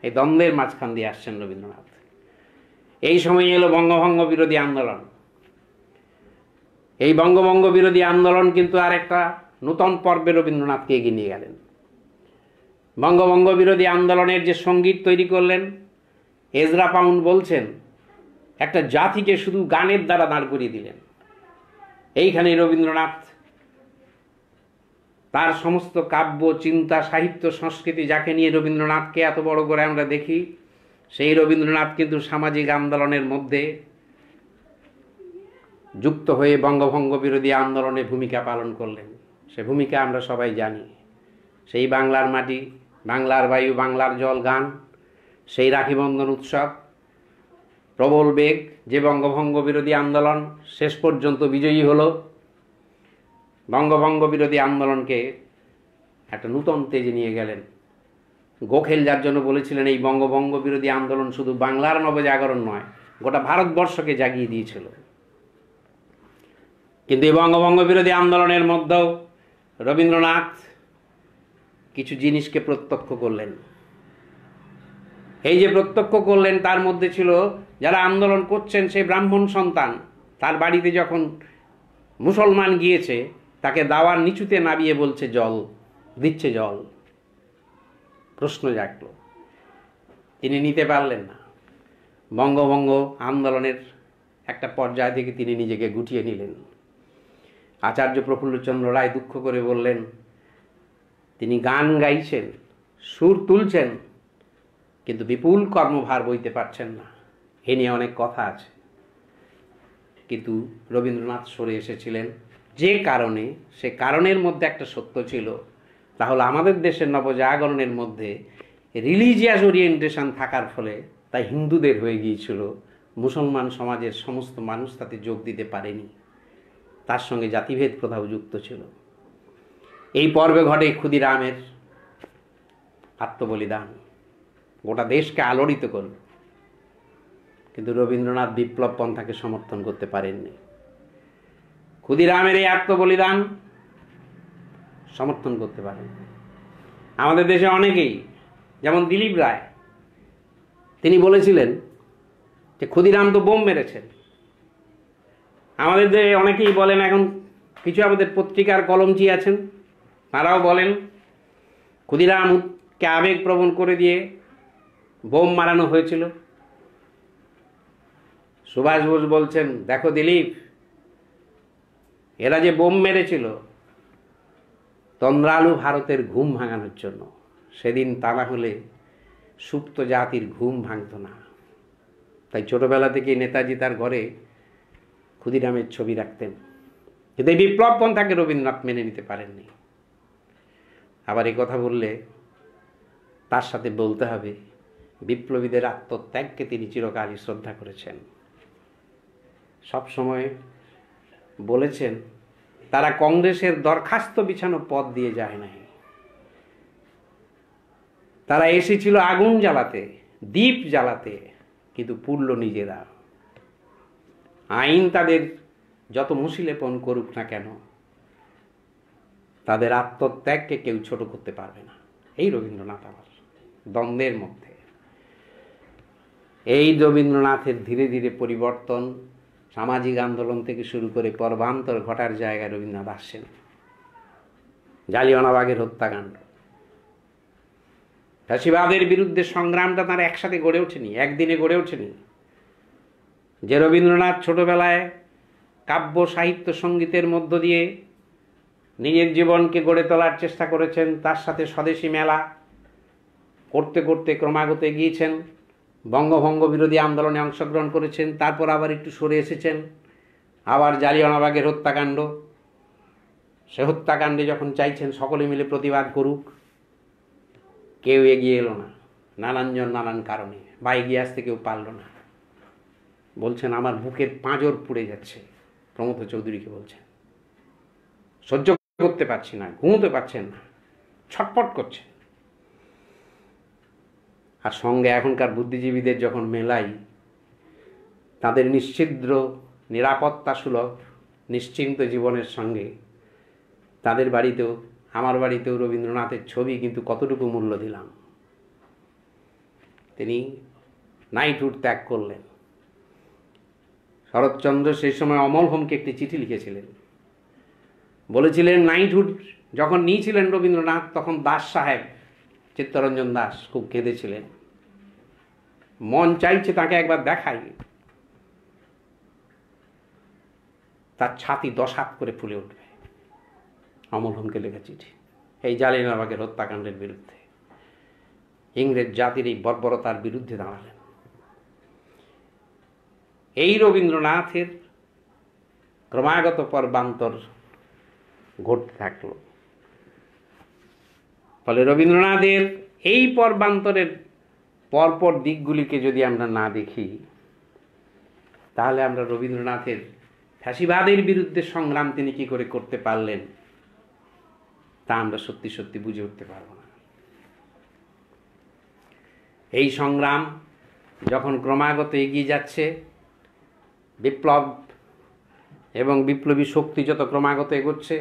এই দ্বন্দ্বের মাঝখান দিয়ে আসছেন রবীন্দ্রনাথ। এই সময় এলো বঙ্গভঙ্গ বিরোধী আন্দোলন। এই বঙ্গভঙ্গ বিরোধী আন্দোলন কিন্তু আর একটা নূতন পর্বে রবীন্দ্রনাথকে এগিয়ে নিয়ে গেলেন। বঙ্গভঙ্গ বিরোধী আন্দোলনের যে সঙ্গীত তৈরি করলেন, এজরা পাউন্ড বলছেন, একটা জাতিকে শুধু গানের দ্বারা দাঁড় করিয়ে দিলেন। এইখানে রবীন্দ্রনাথ তার সমস্ত কাব্য, চিন্তা, সাহিত্য, সংস্কৃতি, যাকে নিয়ে রবীন্দ্রনাথকে এত বড় করে আমরা দেখি, সেই রবীন্দ্রনাথ কিন্তু সামাজিক আন্দোলনের মধ্যে যুক্ত হয়ে বঙ্গভঙ্গ বিরোধী আন্দোলনে ভূমিকা পালন করলেন। সে ভূমিকা আমরা সবাই জানি। সেই বাংলার মাটি, বাংলার বায়ু, বাংলার জল গান, সেই রাখিবন্ধন উৎসব, প্রবল বেগ, যে বঙ্গভঙ্গ বিরোধী আন্দোলন শেষ পর্যন্ত বিজয়ী হলো। বঙ্গভঙ্গ বিরোধী আন্দোলনকে একটা নূতন তেজে নিয়ে গেলেন। গোখেল যার জন্য বলেছিলেন, এই বঙ্গভঙ্গ বিরোধী আন্দোলন শুধু বাংলার নবজাগরণ নয়, গোটা ভারতবর্ষকে জাগিয়ে দিয়েছিল। কিন্তু এই বঙ্গভঙ্গ বিরোধী আন্দোলনের মধ্যেও রবীন্দ্রনাথ কিছু জিনিসকে প্রত্যক্ষ করলেন। এই যে প্রত্যক্ষ করলেন, তার মধ্যে ছিল যারা আন্দোলন করছেন সেই ব্রাহ্মণ সন্তান, তার বাড়িতে যখন মুসলমান গিয়েছে, তাকে দাওয়ার নিচুতে নামিয়ে বলছে জল দিচ্ছে, জল। প্রশ্ন জাগল, তিনি নিতে পারলেন না। বঙ্গভঙ্গ আন্দোলনের একটা পর্যায় থেকে তিনি নিজেকে গুটিয়ে নিলেন। আচার্য প্রফুল্লচন্দ্র রায় দুঃখ করে বললেন, তিনি গান গাইছেন, সুর তুলছেন, কিন্তু বিপুল কর্মভার বইতে পারছেন না। এ নিয়ে অনেক কথা আছে। কিন্তু রবীন্দ্রনাথ সরে এসেছিলেন যে কারণে, সে কারণের মধ্যে একটা সত্য ছিল, তাহলে আমাদের দেশের নবজাগরণের মধ্যে রিলিজিয়াস ওরিয়েন্টেশন থাকার ফলে তাই হিন্দুদের হয়ে গিয়েছিল, মুসলমান সমাজের সমস্ত মানুষ তাতে যোগ দিতে পারেনি। তার সঙ্গে জাতিভেদ প্রথাও যুক্ত ছিল। এই পর্বে ঘটে ক্ষুদিরামের আত্মবলিদান, গোটা দেশকে আলোড়িত করল। কিন্তু রবীন্দ্রনাথ বিপ্লব পন্থাকে সমর্থন করতে পারেননি। ক্ষুদিরামের এই আত্মবলিদান সমর্থন করতে পারেন। আমাদের দেশে অনেকেই, যেমন দিলীপ রায়, তিনি বলেছিলেন যে ক্ষুদিরাম তো বোম মেরেছেন। আমাদের দেশে অনেকেই বলেন, এখন কিছু আমাদের পত্রিকার কলমচি আছেন, তারাও বলেন ক্ষুদিরামকে আবেগপ্রবণ করে দিয়ে বোম মারানো হয়েছিল। সুভাষ বোস বলছেন, দেখো দিলীপ, এরা যে বোম মেরেছিল তন্দ্রালু ভারতের ঘুম ভাঙানোর জন্য, সেদিন তা না হলে সুপ্ত জাতির ঘুম ভাঙত না। তাই ছোটবেলা থেকেই নেতাজি তার ঘরে ক্ষুদিরামের ছবি রাখতেন। কিন্তু এই বিপ্লব পন্থাকে রবীন্দ্রনাথ মেনে নিতে পারেননি। আবার এই কথা বললে তার সাথে বলতে হবে বিপ্লবীদের আত্মত্যাগকে তিনি চিরকালই শ্রদ্ধা করেছেন। সবসময় বলেছেন তারা কংগ্রেসের দরখাস্ত বিছানো পথ দিয়ে যায় নাই, তারা এসেছিল আগুন জ্বালাতে, দ্বীপ জ্বালাতে, কিন্তু পুড়ল নিজেরা। আইন তাদের যত মুশিলেপন করুক না কেন, তাদের আত্মত্যাগকে কেউ ছোট করতে পারবে না। এই রবীন্দ্রনাথ আমার দ্বন্দ্বের মধ্যে। এই রবীন্দ্রনাথের ধীরে ধীরে পরিবর্তন, সামাজিক আন্দোলন থেকে শুরু করে পর্বান্তর ঘটার জায়গায় রবীন্দ্রনাথ আসছেন। জালিয়ানওয়ালাবাগের হত্যাকাণ্ড, ফ্যাসিবাদের বিরুদ্ধে সংগ্রামটা তার একসাথে গড়ে ওঠেনি, একদিনে গড়ে ওঠেনি। যে রবীন্দ্রনাথ ছোটবেলায় কাব্য সাহিত্য সঙ্গীতের মধ্য দিয়ে নিজের জীবনকে গড়ে তোলার চেষ্টা করেছেন, তার সাথে স্বদেশী মেলা করতে করতে ক্রমাগত এগিয়েছেন, বঙ্গভঙ্গ বিরোধী আন্দোলনে অংশগ্রহণ করেছেন, তারপর আবার একটু সরে এসেছেন, আবার জালিয়ানওয়ালাবাগের হত্যাকাণ্ড, সে হত্যাকাণ্ডে যখন চাইছেন সকলে মিলে প্রতিবাদ করুক, কেউ এগিয়ে এলো না, নানানজন নানান কারণে, বা এগিয়ে আসতে কেউ পারল না। বলছেন আমার বুকের পাঁজর পুড়ে যাচ্ছে, প্রমথ চৌধুরীকে বলছেন, সহ্য করতে পারছি না, ঘুমোতে পারছেন না, ছটফট করছেন। আর সঙ্গে এখনকার বুদ্ধিজীবীদের যখন মেলাই, তাদের নিশ্ছিদ্র নিরাপত্তা সুলভ নিশ্চিন্ত জীবনের সঙ্গে তাদের বাড়িতেও, আমার বাড়িতেও রবীন্দ্রনাথের ছবি, কিন্তু কতটুকু মূল্য দিলাম। তিনি নাইটহুড ত্যাগ করলেন। শরৎচন্দ্র সেই সময় অমলহোমকে একটি চিঠি লিখেছিলেন, বলেছিলেন নাইটহুড যখন নিয়েছিলেন রবীন্দ্রনাথ, তখন দাস সাহেব, চিত্তরঞ্জন দাস, খুব কেঁদেছিলেন, মন চাইছে তাকে একবার দেখাই। তার ছাতি 10 হাত করে ফুলে উঠবে। অমলহোমকে লেখা চিঠি, এই জালিয়ানওয়ালাবাগের হত্যাকাণ্ডের বিরুদ্ধে, ইংরেজ জাতির এই বর্বরতার বিরুদ্ধে দাঁড়ালেন। এই রবীন্দ্রনাথের ক্রমাগত পর্বান্তর ঘটতে থাকল। ফলে রবীন্দ্রনাথের এই পর্বান্তরের পরপর দিকগুলিকে যদি আমরা না দেখি, তাহলে আমরা রবীন্দ্রনাথের ফ্যাসিবাদের বিরুদ্ধে সংগ্রাম তিনি কি করে করতে পারলেন তা আমরা সত্যি সত্যি বুঝে উঠতে পারব না। এই সংগ্রাম যখন ক্রমাগত এগিয়ে যাচ্ছে, বিপ্লব এবং বিপ্লবী শক্তি যত ক্রমাগত এগোচ্ছে,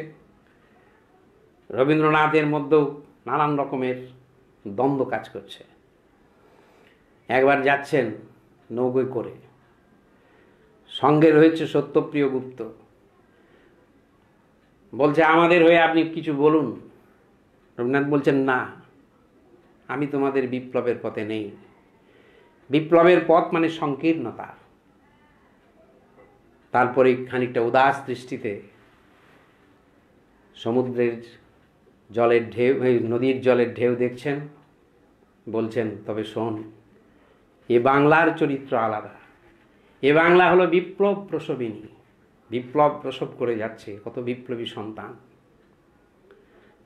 রবীন্দ্রনাথের মধ্যেও নানান রকমের দ্বন্দ্ব কাজ করছে। একবার যাচ্ছেন নৌকোয় করে, সঙ্গে রয়েছে সত্যপ্রিয় গুপ্ত, বলছে আমাদের হয়ে আপনি কিছু বলুন। রবীন্দ্রনাথ বলছেন না, আমি তোমাদের বিপ্লবের পথে নেই। বিপ্লবের পথ মানে সংকীর্ণতা। তারপরে খানিকটা উদাস দৃষ্টিতে সমুদ্রের জলের ঢেউ, নদীর জলের ঢেউ দেখছেন, বলছেন তবে শোন, এ বাংলার চরিত্র আলাদা। এ বাংলা হলো বিপ্লব প্রসবিনী, বিপ্লব প্রসব করে যাচ্ছে কত বিপ্লবী সন্তান।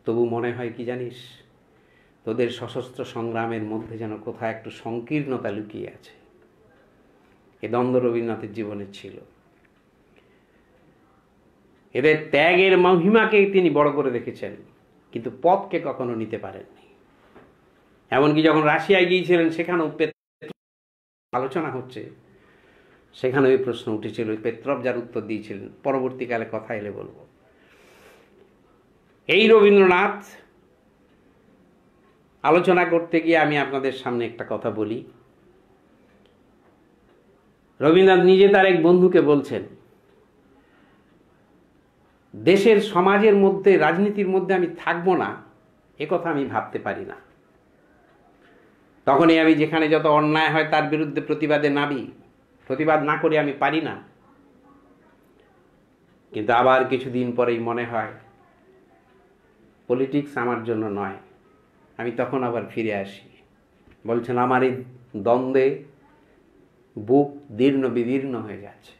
তবু মনে হয় কি জানিস, তোদের সশস্ত্র সংগ্রামের মধ্যে যেন কোথাও একটু সংকীর্ণতা লুকিয়ে আছে। এ দ্বন্দ্ব রবীন্দ্রনাথের জীবনে ছিল। এদের ত্যাগের মহিমাকে তিনি বড় করে দেখেছেন, কিন্তু পথকে কখনো নিতে পারেননি। এমনকি যখন রাশিয়ায় গিয়েছিলেন, সেখানেও আলোচনা হচ্ছে, সেখানে ওই প্রশ্ন উঠেছিল, পেত্রভ যার উত্তর দিয়েছিলেন, পরবর্তীকালে কথা এলে বলবো। এই রবীন্দ্রনাথ আলোচনা করতে গিয়ে আমি আপনাদের সামনে একটা কথা বলি। রবীন্দ্রনাথ নিজে তার এক বন্ধুকে বলছেন, দেশের সমাজের মধ্যে, রাজনীতির মধ্যে আমি থাকবো না, একথা আমি ভাবতে পারি না। তখনই আমি যেখানে যত অন্যায় হয় তার বিরুদ্ধে প্রতিবাদ না করে আমি পারি না। কিন্তু আবার কিছুদিন পরেই মনে হয় পলিটিক্স আমার জন্য নয়, আমি তখন আবার ফিরে আসি। বলছেন, আমার এই দ্বন্দ্বে বুক দীর্ণ বিদীর্ণ হয়ে যাচ্ছে।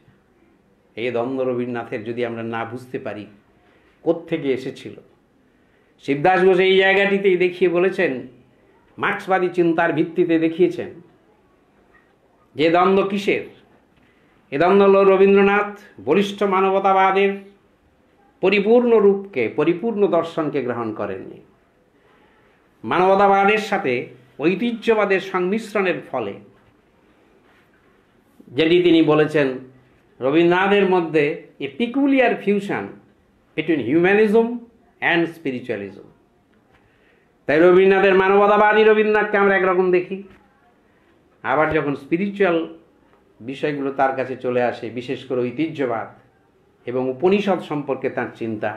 এই দ্বন্দ্ব রবীন্দ্রনাথের যদি আমরা না বুঝতে পারি কোত্থেকে এসেছিল। শিবদাস ঘোষ এই জায়গাটিতেই দেখিয়ে বলেছেন, মার্ক্সবাদী চিন্তার ভিত্তিতে দেখিয়েছেন যে দ্বন্দ্ব কিসের। এ দ্বন্দ্ব হল রবীন্দ্রনাথ বলিষ্ঠ মানবতাবাদের পরিপূর্ণ রূপকে, পরিপূর্ণ দর্শনকে গ্রহণ করেননি। মানবতাবাদের সাথে ঐতিহ্যবাদের সংমিশ্রণের ফলে, যেটি তিনি বলেছেন, রবীন্দ্রনাথের মধ্যে a peculiar fusion between humanism and spiritualism. তাই রবীন্দ্রনাথের মানবতাবাদী রবীন্দ্রনাথকে আমরা একরকম দেখি, আবার যখন স্পিরিচুয়াল বিষয়গুলো তার কাছে চলে আসে, বিশেষ করে ঐতিহ্যবাদ এবং উপনিষদ সম্পর্কে তার চিন্তা,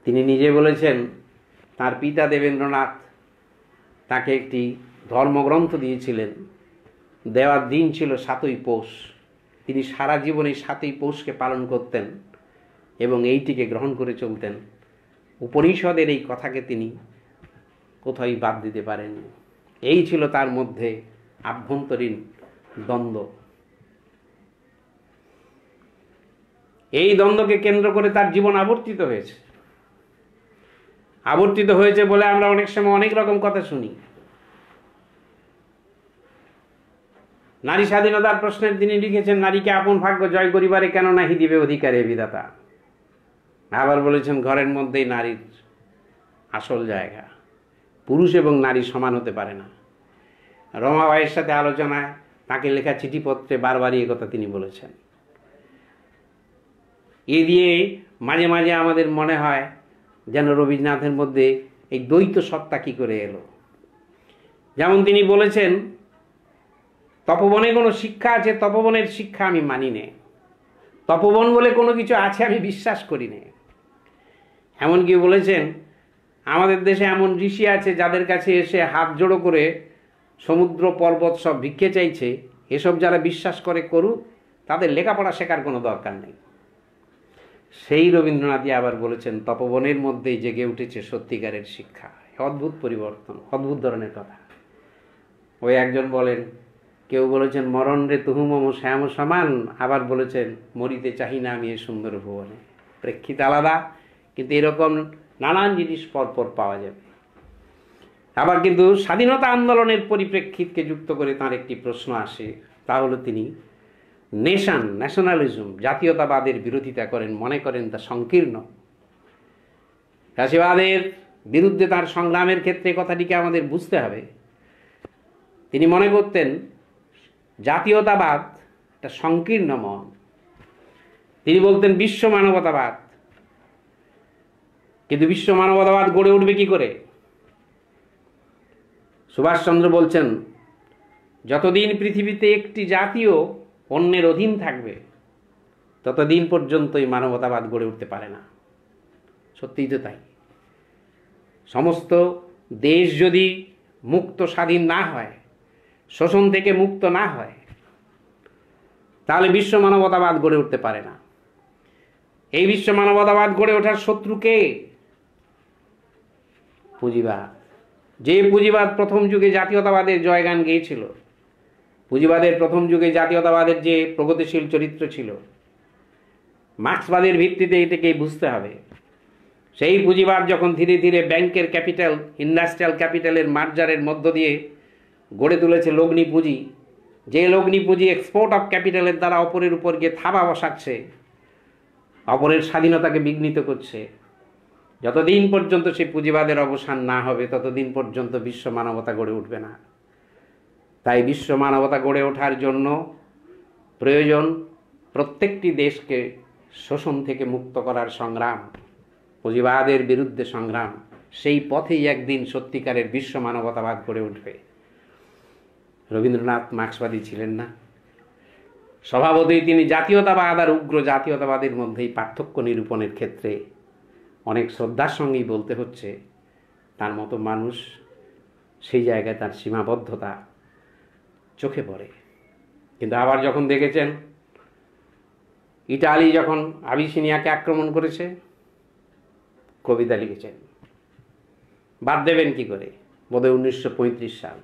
তিনি নিজে বলেছেন তার পিতা দেবেন্দ্রনাথ তাকে একটি ধর্মগ্রন্থ দিয়েছিলেন। দেওয়ার দিন ছিল 7ই পৌষ। তিনি সারা জীবন এই 7ই পৌষকে পালন করতেন এবং এইটিকে গ্রহণ করে চলতেন। উপনিষদের এই কথাকে তিনি কোথায় বাদ দিতে পারেননি। এই ছিল তার মধ্যে আভ্যন্তরীণ দ্বন্দ্ব। এই দ্বন্দ্বকে কেন্দ্র করে তার জীবন আবর্তিত হয়েছে বলে আমরা অনেক সময় অনেক রকম কথা শুনি। নারী স্বাধীনতার প্রশ্নের তিনি লিখেছেন, নারীকে আপন ভাগ্য জয় করিবারে কেন নাহি দিবে অধিকারে বিধাতা। আবার বলেছেন, ঘরের মধ্যেই নারীর আসল জায়গা, পুরুষ এবং নারী সমান হতে পারে না। রমাবাইয়ের সাথে আলোচনায় তাকে লেখা চিঠিপত্রে বারবারই এই কথা তিনি বলেছেন। এ দিয়ে মাঝে মাঝে আমাদের মনে হয় যেন রবীন্দ্রনাথের মধ্যে এই দ্বৈত সত্তা কি করে এলো। যেমন তিনি বলেছেন, তপবনে কোনো শিক্ষা আছে, তপবনের শিক্ষা আমি মানি নে। তপবন বলে কোনো কিছু আছে আমি বিশ্বাস করি নে। এমনকি বলেছেন, আমাদের দেশে এমন ঋষি আছে যাদের কাছে এসে হাত জোড়ো করে সমুদ্র পর্বত সব ভিক্ষে চাইছে, এসব যারা বিশ্বাস করে করুক, তাদের লেখাপড়া শেখার কোনো দরকার নেই। সেই রবীন্দ্রনাথই আবার বলেছেন, তপবনের মধ্যেই জেগে উঠেছে সত্যিকারের শিক্ষা। অদ্ভুত পরিবর্তন, অদ্ভুত ধরনের কথা। ওই একজন বলেন, কেউ বলেছেন মরণ রে তুহু মম শ্যাম সমান, আবার বলেছেন মরিতে চাহি না আমি এ সুন্দর ভুবনে। প্রেক্ষিত আলাদা, কিন্তু এরকম নানান জিনিস পরপর পাওয়া যাবে। আবার কিন্তু স্বাধীনতা আন্দোলনের পরিপ্রেক্ষিতকে যুক্ত করে তার একটি প্রশ্ন আসে, তা হলো তিনি ন্যাশনালিজম, জাতীয়তাবাদের বিরোধিতা করেন, মনে করেন তা সংকীর্ণ। ফ্যাসিবাদের বিরুদ্ধে তার সংগ্রামের ক্ষেত্রে কথাটিকে আমাদের বুঝতে হবে। তিনি মনে করতেন জাতীয়তাবাদ একটা সংকীর্ণ মন। তিনি বলতেন বিশ্ব মানবতাবাদ, কিন্তু বিশ্ব মানবতাবাদ গড়ে উঠবে কি করে? সুভাষচন্দ্র বলছেন, যতদিন পৃথিবীতে একটি জাতীয় অন্যের অধীন থাকবে ততদিন পর্যন্তই মানবতাবাদ গড়ে উঠতে পারে না। সত্যিই তো তাই। সমস্ত দেশ যদি মুক্ত স্বাধীন না হয়, শোষণ থেকে মুক্ত না হয়, তাহলে বিশ্ব মানবতাবাদ গড়ে উঠতে পারে না। এই বিশ্ব মানবতাবাদ গড়ে ওঠার শত্রু কে? পুঁজিবাদ। যে পুঁজিবাদ প্রথম যুগে জাতীয়তাবাদের জয়গান গেয়েছিল, পুঁজিবাদের প্রথম যুগে জাতীয়তাবাদের যে প্রগতিশীল চরিত্র ছিল, মার্ক্সবাদের ভিত্তিতে এটাকে বুঝতে হবে। সেই পুঁজিবাদ যখন ধীরে ধীরে ব্যাংকের ক্যাপিটাল, ইন্ডাস্ট্রিয়াল ক্যাপিটালের মার্জারের মধ্য দিয়ে গড়ে তুলেছে লগ্নি পুঁজি, যে লগ্নি পুঁজি এক্সপোর্ট অফ ক্যাপিটালের দ্বারা অপরের উপর গিয়ে থাবা বসাচ্ছে, অপরের স্বাধীনতাকে বিঘ্নিত করছে, যতদিন পর্যন্ত সেই পুঁজিবাদের অবসান না হবে ততদিন পর্যন্ত বিশ্ব মানবতা গড়ে উঠবে না। তাই বিশ্ব মানবতা গড়ে ওঠার জন্য প্রয়োজন প্রত্যেকটি দেশকে শোষণ থেকে মুক্ত করার সংগ্রাম, পুঁজিবাদের বিরুদ্ধে সংগ্রাম, সেই পথেই একদিন সত্যিকারের বিশ্ব মানবতাবাদ গড়ে উঠবে। রবীন্দ্রনাথ মার্ক্সবাদী ছিলেন না। স্বভাবতই তিনি জাতীয়তাবাদ আর উগ্র জাতীয়তাবাদের মধ্যেই পার্থক্য নিরূপণের ক্ষেত্রে অনেক শ্রদ্ধার সঙ্গেই বলতে হচ্ছে, তার মতো মানুষ সেই জায়গায় তার সীমাবদ্ধতা চোখে পড়ে। কিন্তু আবার যখন দেখেছেন ইটালি যখন আবিসিনিয়াকে আক্রমণ করেছে, কবিতা লিখেছেন। বাদ দেবেন কি করে? বোধহয় 1935 সাল।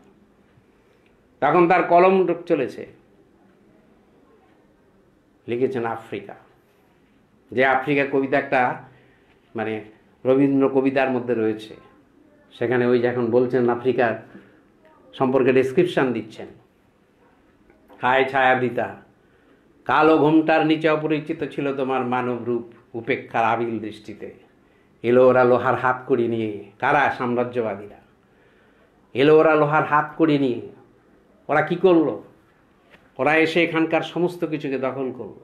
তখন তার কলম চলেছে, লিখেছেন আফ্রিকা। যে আফ্রিকা কবিতা একটা মানে রবীন্দ্র কবিতার মধ্যে রয়েছে, সেখানে ওই যখন বলছেন আফ্রিকার সম্পর্কে ডেসক্রিপশন দিচ্ছেন, হায় ছায়াবৃতা, কালো ঘোমটার নিচে অপরিচিত ছিল তোমার মানব রূপ উপেক্ষার আবিল দৃষ্টিতে। এলো ওরা লোহার হাত কড়ি নিয়ে। কারা? সাম্রাজ্যবাদীরা। এলো ওরা লোহার হাত কড়ি নিয়ে। ওরা কি করলো? ওরা এসে এখানকার সমস্ত কিছুকে দখল করলো।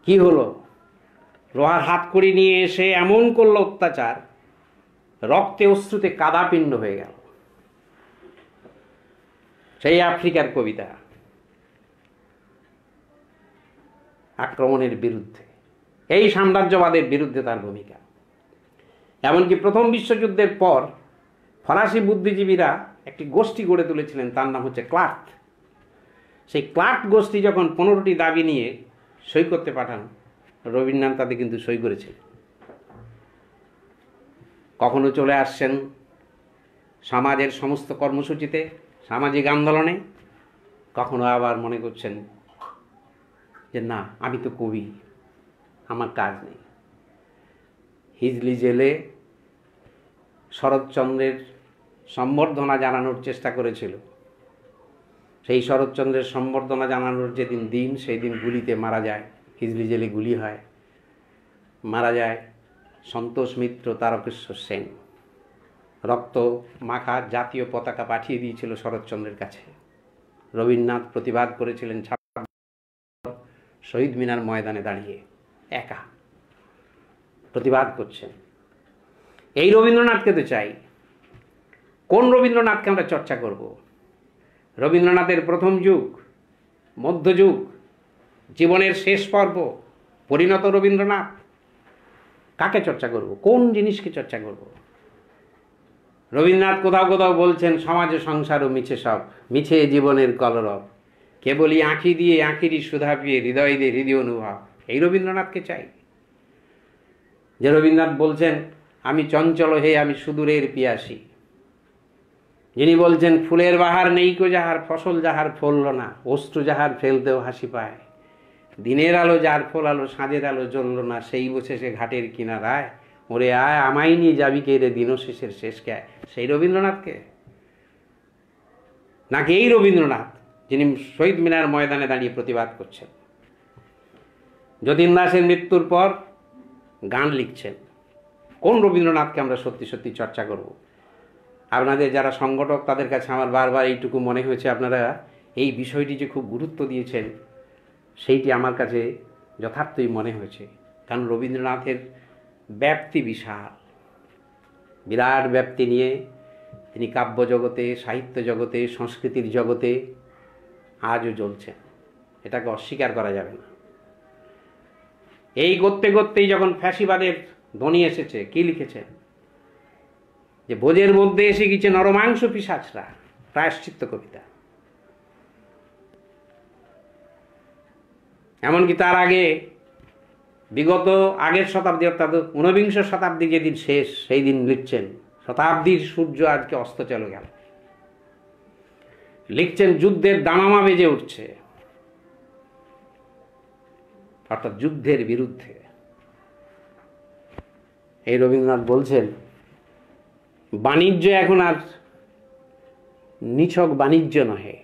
কি হলো? লোহার হাত কড়ি নিয়ে এসে এমন করলো অত্যাচার, রক্তে অশ্রুতে কাদাপিণ্ড হয়ে গেল। সেই আফ্রিকার কবিতা আক্রমণের বিরুদ্ধে, এই সাম্রাজ্যবাদের বিরুদ্ধে তার ভূমিকা। এমনকি প্রথম বিশ্বযুদ্ধের পর ফরাসি বুদ্ধিজীবীরা একটি গোষ্ঠী গড়ে তুলেছিলেন, তার নাম হচ্ছে ক্লার্ক। সেই ক্লার্ক গোষ্ঠী যখন 15টি দাবি নিয়ে সই করতে পাঠান, রবীন্দ্রনাথ তাদের কিন্তু সই করেছিলেন। কখনো চলে আসছেন সমাজের সমস্ত কর্মসূচিতে, সামাজিক আন্দোলনে, কখনো আবার মনে করছেন যে না, আমি তো কবি, আমার কাজ নেই। হিজলি জেলে শরৎচন্দ্রের সম্বর্ধনা জানানোর চেষ্টা করেছিল। সেই শরৎচন্দ্রের সম্বর্ধনা জানানোর যেদিন দিন, সেই দিন গুলিতে মারা যায়। হিজলি জেলে গুলি হয়, মারা যায় সন্তোষ মিত্র, তারকেশ্বর সেন। রক্ত মাখা জাতীয় পতাকা পাঠিয়ে দিয়েছিল শরৎচন্দ্রের কাছে। রবীন্দ্রনাথ প্রতিবাদ করেছিলেন শহীদ মিনার ময়দানে দাঁড়িয়ে, একা প্রতিবাদ করছেন। এই রবীন্দ্রনাথকে তো চাই। কোন রবীন্দ্রনাথকে আমরা চর্চা করব? রবীন্দ্রনাথের প্রথম যুগ, মধ্যযুগ, জীবনের শেষ পর্ব, পরিণত রবীন্দ্রনাথ, কাকে চর্চা করব? কোন জিনিসকে চর্চা করব? রবীন্দ্রনাথ কোথাও কোথাও বলছেন, সমাজে সংসারও মিছে সব, মিছে জীবনের কলরব, কেবলই আঁখি দিয়ে আঁখিরই সুধা পিয়ে হৃদয় দিয়ে হৃদয় অনুভব। এই রবীন্দ্রনাথকে চাই। যে রবীন্দ্রনাথ বলছেন, আমি চঞ্চল হে আমি সুদূরের পিয়াসী। যিনি বলছেন, ফুলের বাহার নেইকো যাহার, ফসল যাহার ফলল না, অশ্রু যাহার ফেলতেও হাসি পায়, দিনের আলো যার ফোলালো, সাঁঝের আলো জ্বলল না, সেই বসে সে ঘাটের কিনারায়, ওরে আয় আমায় নিয়ে যাবি কে রে দিন শেষের শেষকে। সেই রবীন্দ্রনাথকে? নাকি এই রবীন্দ্রনাথ যিনি শহীদ মিনার ময়দানে দাঁড়িয়ে প্রতিবাদ করছেন, যতীন দাসের মৃত্যুর পর গান লিখছেন? কোন রবীন্দ্রনাথকে আমরা সত্যি সত্যি চর্চা করব? আপনাদের যারা সংগঠক, তাদের কাছে আমার বারবার এইটুকু মনে হয়েছে, আপনারা এই বিষয়টি যে খুব গুরুত্ব দিয়েছেন, সেইটি আমার কাছে যথার্থই মনে হয়েছে। কারণ রবীন্দ্রনাথের ব্যাপ্তি বিশাল, বিরাট ব্যাপ্তি নিয়ে তিনি কাব্য জগতে, সাহিত্য জগতে, সংস্কৃতির জগতে আজও জ্বলছেন। এটাকে অস্বীকার করা যাবে না। এই করতে করতেই যখন ফ্যাসিবাদের ধ্বনি এসেছে, কি লিখেছেন? যে ভোজের মধ্যে এসে গেছে নরমাংস পিশাচরা, প্রায়শ্চিত্ত কবিতা। এমনকি তার আগে বিগত আগের শতাব্দী, অর্থাৎ 19বিংশ শতাব্দী যেদিন শেষ, সেই দিন লিখছেন, শতাব্দীর সূর্য আজকে অস্ত চলে গেল। লিখছেন, যুদ্ধের দামামা বেজে উঠছে, অর্থাৎ যুদ্ধের বিরুদ্ধে। এই রবীন্দ্রনাথ বলছেন, বাণিজ্য এখন আর নিছক বাণিজ্য নহে,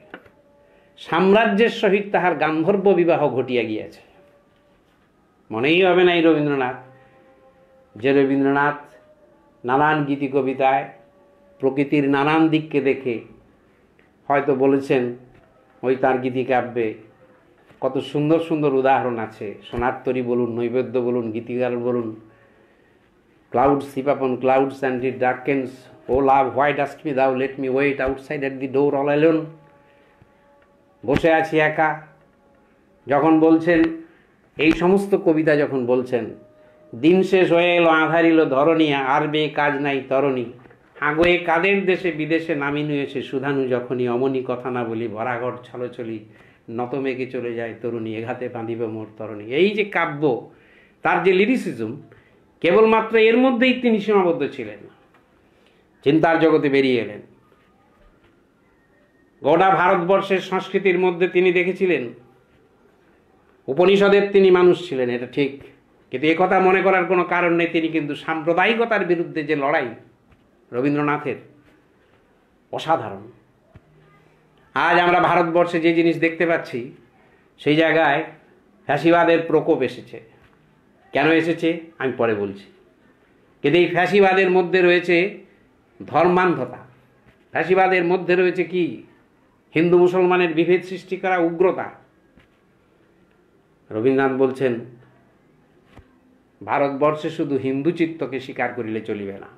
সাম্রাজ্যের সহিত তাহার গান্ধর্ব বিবাহ ঘটিয়া গিয়াছে। মনেই হবে না এই রবীন্দ্রনাথ, যে রবীন্দ্রনাথ নানান গীতি কবিতায় প্রকৃতির নানান দিককে দেখে হয়তো বলেছেন ওই তার গীতিকাব্যে, কত সুন্দর সুন্দর উদাহরণ আছে। সোনার তরী বলুন, নৈবেদ্য বলুন, গীতিকার বলুন, clouds heap upon clouds and it darkens, O love why dost me thou let me wait outside at the door all alone, বসে আছি একা, যখন বলছেন এই সমস্ত কবিতা যখন বলছেন, দিন শেষ হয়ে এলো আঁধারিল ধরণী, আর বে কাজ নাই তরণী, হাগোয়ে কাদের দেশে বিদেশে নামি নুয়েছে সুধানু যখনই, অমনি কথা না বলি ভরাঘর ছলছলি, নত মেঘে চলে যায় তরুণী, এঘাতে বাঁধিব মোর তরণী। এই যে কাব্য, তার যে লিরিসিজম, কেবলমাত্র এর মধ্যেই তিনি সীমাবদ্ধ ছিলেন। চিন্তার জগতে বেরিয়ে এলেন। গোটা ভারতবর্ষের সংস্কৃতির মধ্যে তিনি দেখেছিলেন উপনিষদের তিনি মানুষ ছিলেন, এটা ঠিক, কিন্তু এ কথা মনে করার কোনো কারণ নেই তিনি কিন্তু সাম্প্রদায়িকতার বিরুদ্ধে যে লড়াই রবীন্দ্রনাথের, অসাধারণ। আজ আমরা ভারতবর্ষে যে জিনিস দেখতে পাচ্ছি, সেই জায়গায় ফ্যাসিবাদের প্রকোপ এসেছে। কেন এসেছে আমি পরে বলছি, কিন্তু এই ফ্যাসিবাদের মধ্যে রয়েছে ধর্মান্ধতা, ফ্যাসিবাদের মধ্যে রয়েছে কি, হিন্দু মুসলমানের বিভেদ সৃষ্টি করা উগ্রতা। রবীন্দ্রনাথ বলছেন ভারতবর্ষে শুধু হিন্দু চিত্তকে স্বীকার করিলে চলিবে না,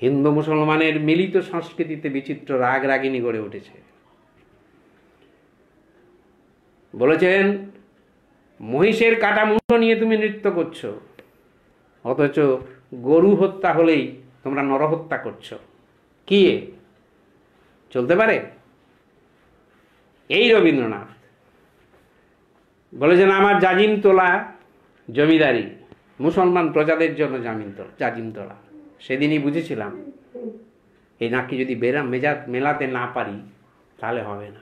হিন্দু মুসলমানের মিলিত সংস্কৃতিতে বিচিত্র রাগ রাগিনী গড়ে উঠেছে। বলেছেন মহিষের কাটা মুন্ড নিয়ে তুমি নৃত্য করছো, অথচ গরু হত্যা হলেই তোমরা নরহত্যা করছো, কি চলতে পারে? এই রবীন্দ্রনাথ বলেছেন আমার জাজিম তোলা জমিদারি, মুসলমান প্রজাদের জন্য জাজিম তোলা। সেদিনই বুঝেছিলাম এই নাকি যদি মেলাতে না পারি তাহলে হবে না।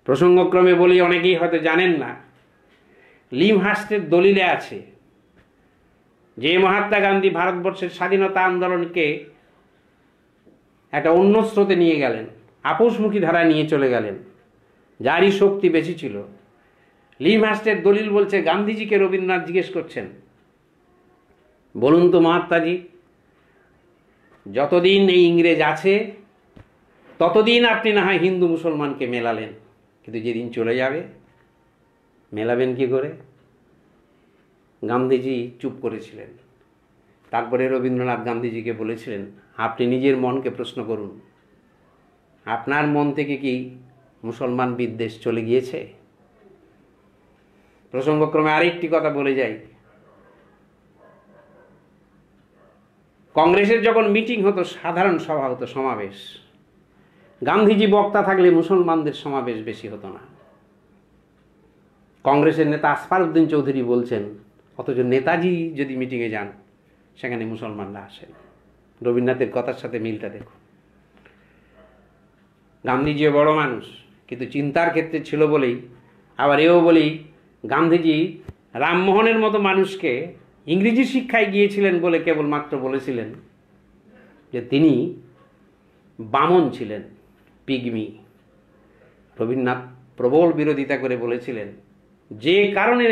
প্রসঙ্গক্রমে বলি, অনেকেই হয়তো জানেন না, লিমহার্স্টের দলিলে আছে যে মহাত্মা গান্ধী ভারতবর্ষের স্বাধীনতা আন্দোলনকে একটা অন্য স্রোতে নিয়ে গেলেন, আপোষমুখী ধারায় নিয়ে চলে গেলেন, যারই শক্তি বেশি ছিল। লিমহার্স্টের দলিল বলছে, গান্ধীজিকে রবীন্দ্রনাথ জিজ্ঞেস করছেন, বলুন তো মহাত্মাজি, যতদিন এই ইংরেজ আছে ততদিন আপনি না হয় হিন্দু মুসলমানকে মেলালেন, কিন্তু যেদিন চলে যাবে মেলাবেন কি করে? গান্ধীজি চুপ করেছিলেন। তারপরে রবীন্দ্রনাথ গান্ধীজিকে বলেছিলেন, আপনি নিজের মনকে প্রশ্ন করুন, আপনার মন থেকে কি মুসলমান বিদ্বেষ চলে গিয়েছে? প্রসঙ্গক্রমে আরেকটি কথা বলে যাই, কংগ্রেসের যখন মিটিং হতো, সাধারণ সভা হতো, সমাবেশ, গান্ধীজি বক্তা থাকলে মুসলমানদের সমাবেশ বেশি হতো না। কংগ্রেসের নেতা আসফার উদ্দিন চৌধুরী বলছেন, অথচ নেতাজি যদি মিটিংয়ে যান সেখানে মুসলমানরা আসেন। রবীন্দ্রনাথের কথার সাথে মিলটা দেখুন। গান্ধীজিও বড় মানুষ, কিন্তু চিন্তার ক্ষেত্রে ছিল বলেই, আবার এও বলি, গান্ধীজি রামমোহনের মতো মানুষকে ইংরেজি শিক্ষায় গিয়েছিলেন বলে কেবলমাত্র বলেছিলেন যে তিনি বামন ছিলেন, পিগমি। রবীন্দ্রনাথ প্রবল বিরোধিতা করে বলেছিলেন, যে কারণে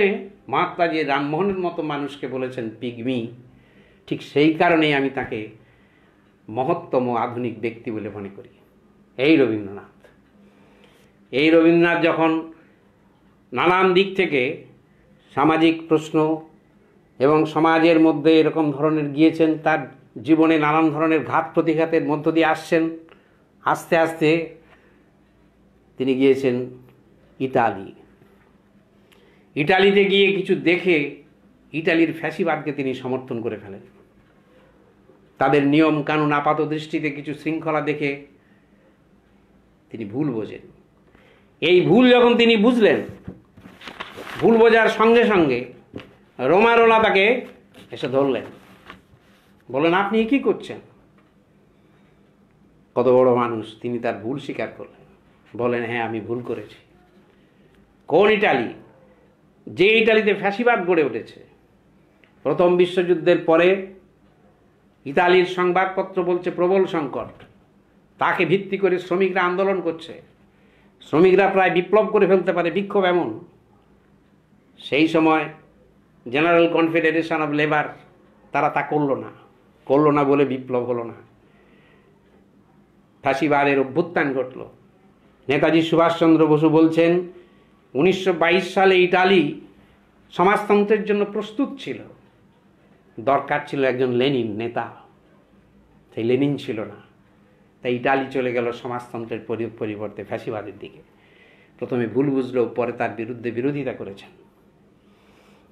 মহাত্মাজি রামমোহনের মতো মানুষকে বলেছেন পিগমি, ঠিক সেই কারণেই আমি তাকে মহত্তম আধুনিক ব্যক্তি বলে মনে করি। এই রবীন্দ্রনাথ যখন নানান দিক থেকে সামাজিক প্রশ্ন এবং সমাজের মধ্যে এরকম ধরনের গিয়েছেন, তার জীবনে নানান ধরনের ঘাত প্রতিঘাতের মধ্য দিয়ে আসছেন, আস্তে আস্তে তিনি গিয়েছেন ইটালিতে গিয়ে কিছু দেখে ইটালির ফ্যাসিবাদকে তিনি সমর্থন করে ফেলেন। তাদের নিয়ম কানুন আপাত দৃষ্টিতে কিছু শৃঙ্খলা দেখে তিনি ভুল বোঝেন। এই ভুল যখন তিনি বুঝলেন, ভুল বোঝার সঙ্গে সঙ্গে রোমারোলা তাকে এসে ধরলেন, বলেন আপনি কি করছেন? কত বড় মানুষ, তিনি তার ভুল স্বীকার করলেন, বলেন হ্যাঁ আমি ভুল করেছি। কোন ইটালি? যে ইটালিতে ফ্যাসিবাদ গড়ে উঠেছে। প্রথম বিশ্বযুদ্ধের পরে ইতালির সংবাদপত্র বলছে প্রবল সংকট, তাকে ভিত্তি করে শ্রমিকরা আন্দোলন করছে, শ্রমিকরা প্রায় বিপ্লব করে ফেলতে পারে, বিক্ষোভ এমন। সেই সময় জেনারেল কনফেডারেশন অফ লেবার তারা তা করলো না বলে বিপ্লব হলো না, ফ্যাসিবাদের অভ্যুত্থান ঘটল। নেতাজি সুভাষচন্দ্র বসু বলছেন, 1922 সালে ইটালি সমাজতন্ত্রের জন্য প্রস্তুত ছিল, দরকার ছিল একজন লেনিন নেতা, সেই লেনিন ছিল না, তাই ইটালি চলে গেল সমাজতন্ত্রের পরিবর্তে ফ্যাসিবাদের দিকে। প্রথমে ভুল বুঝলেও পরে তার বিরুদ্ধে বিরোধিতা করেছেন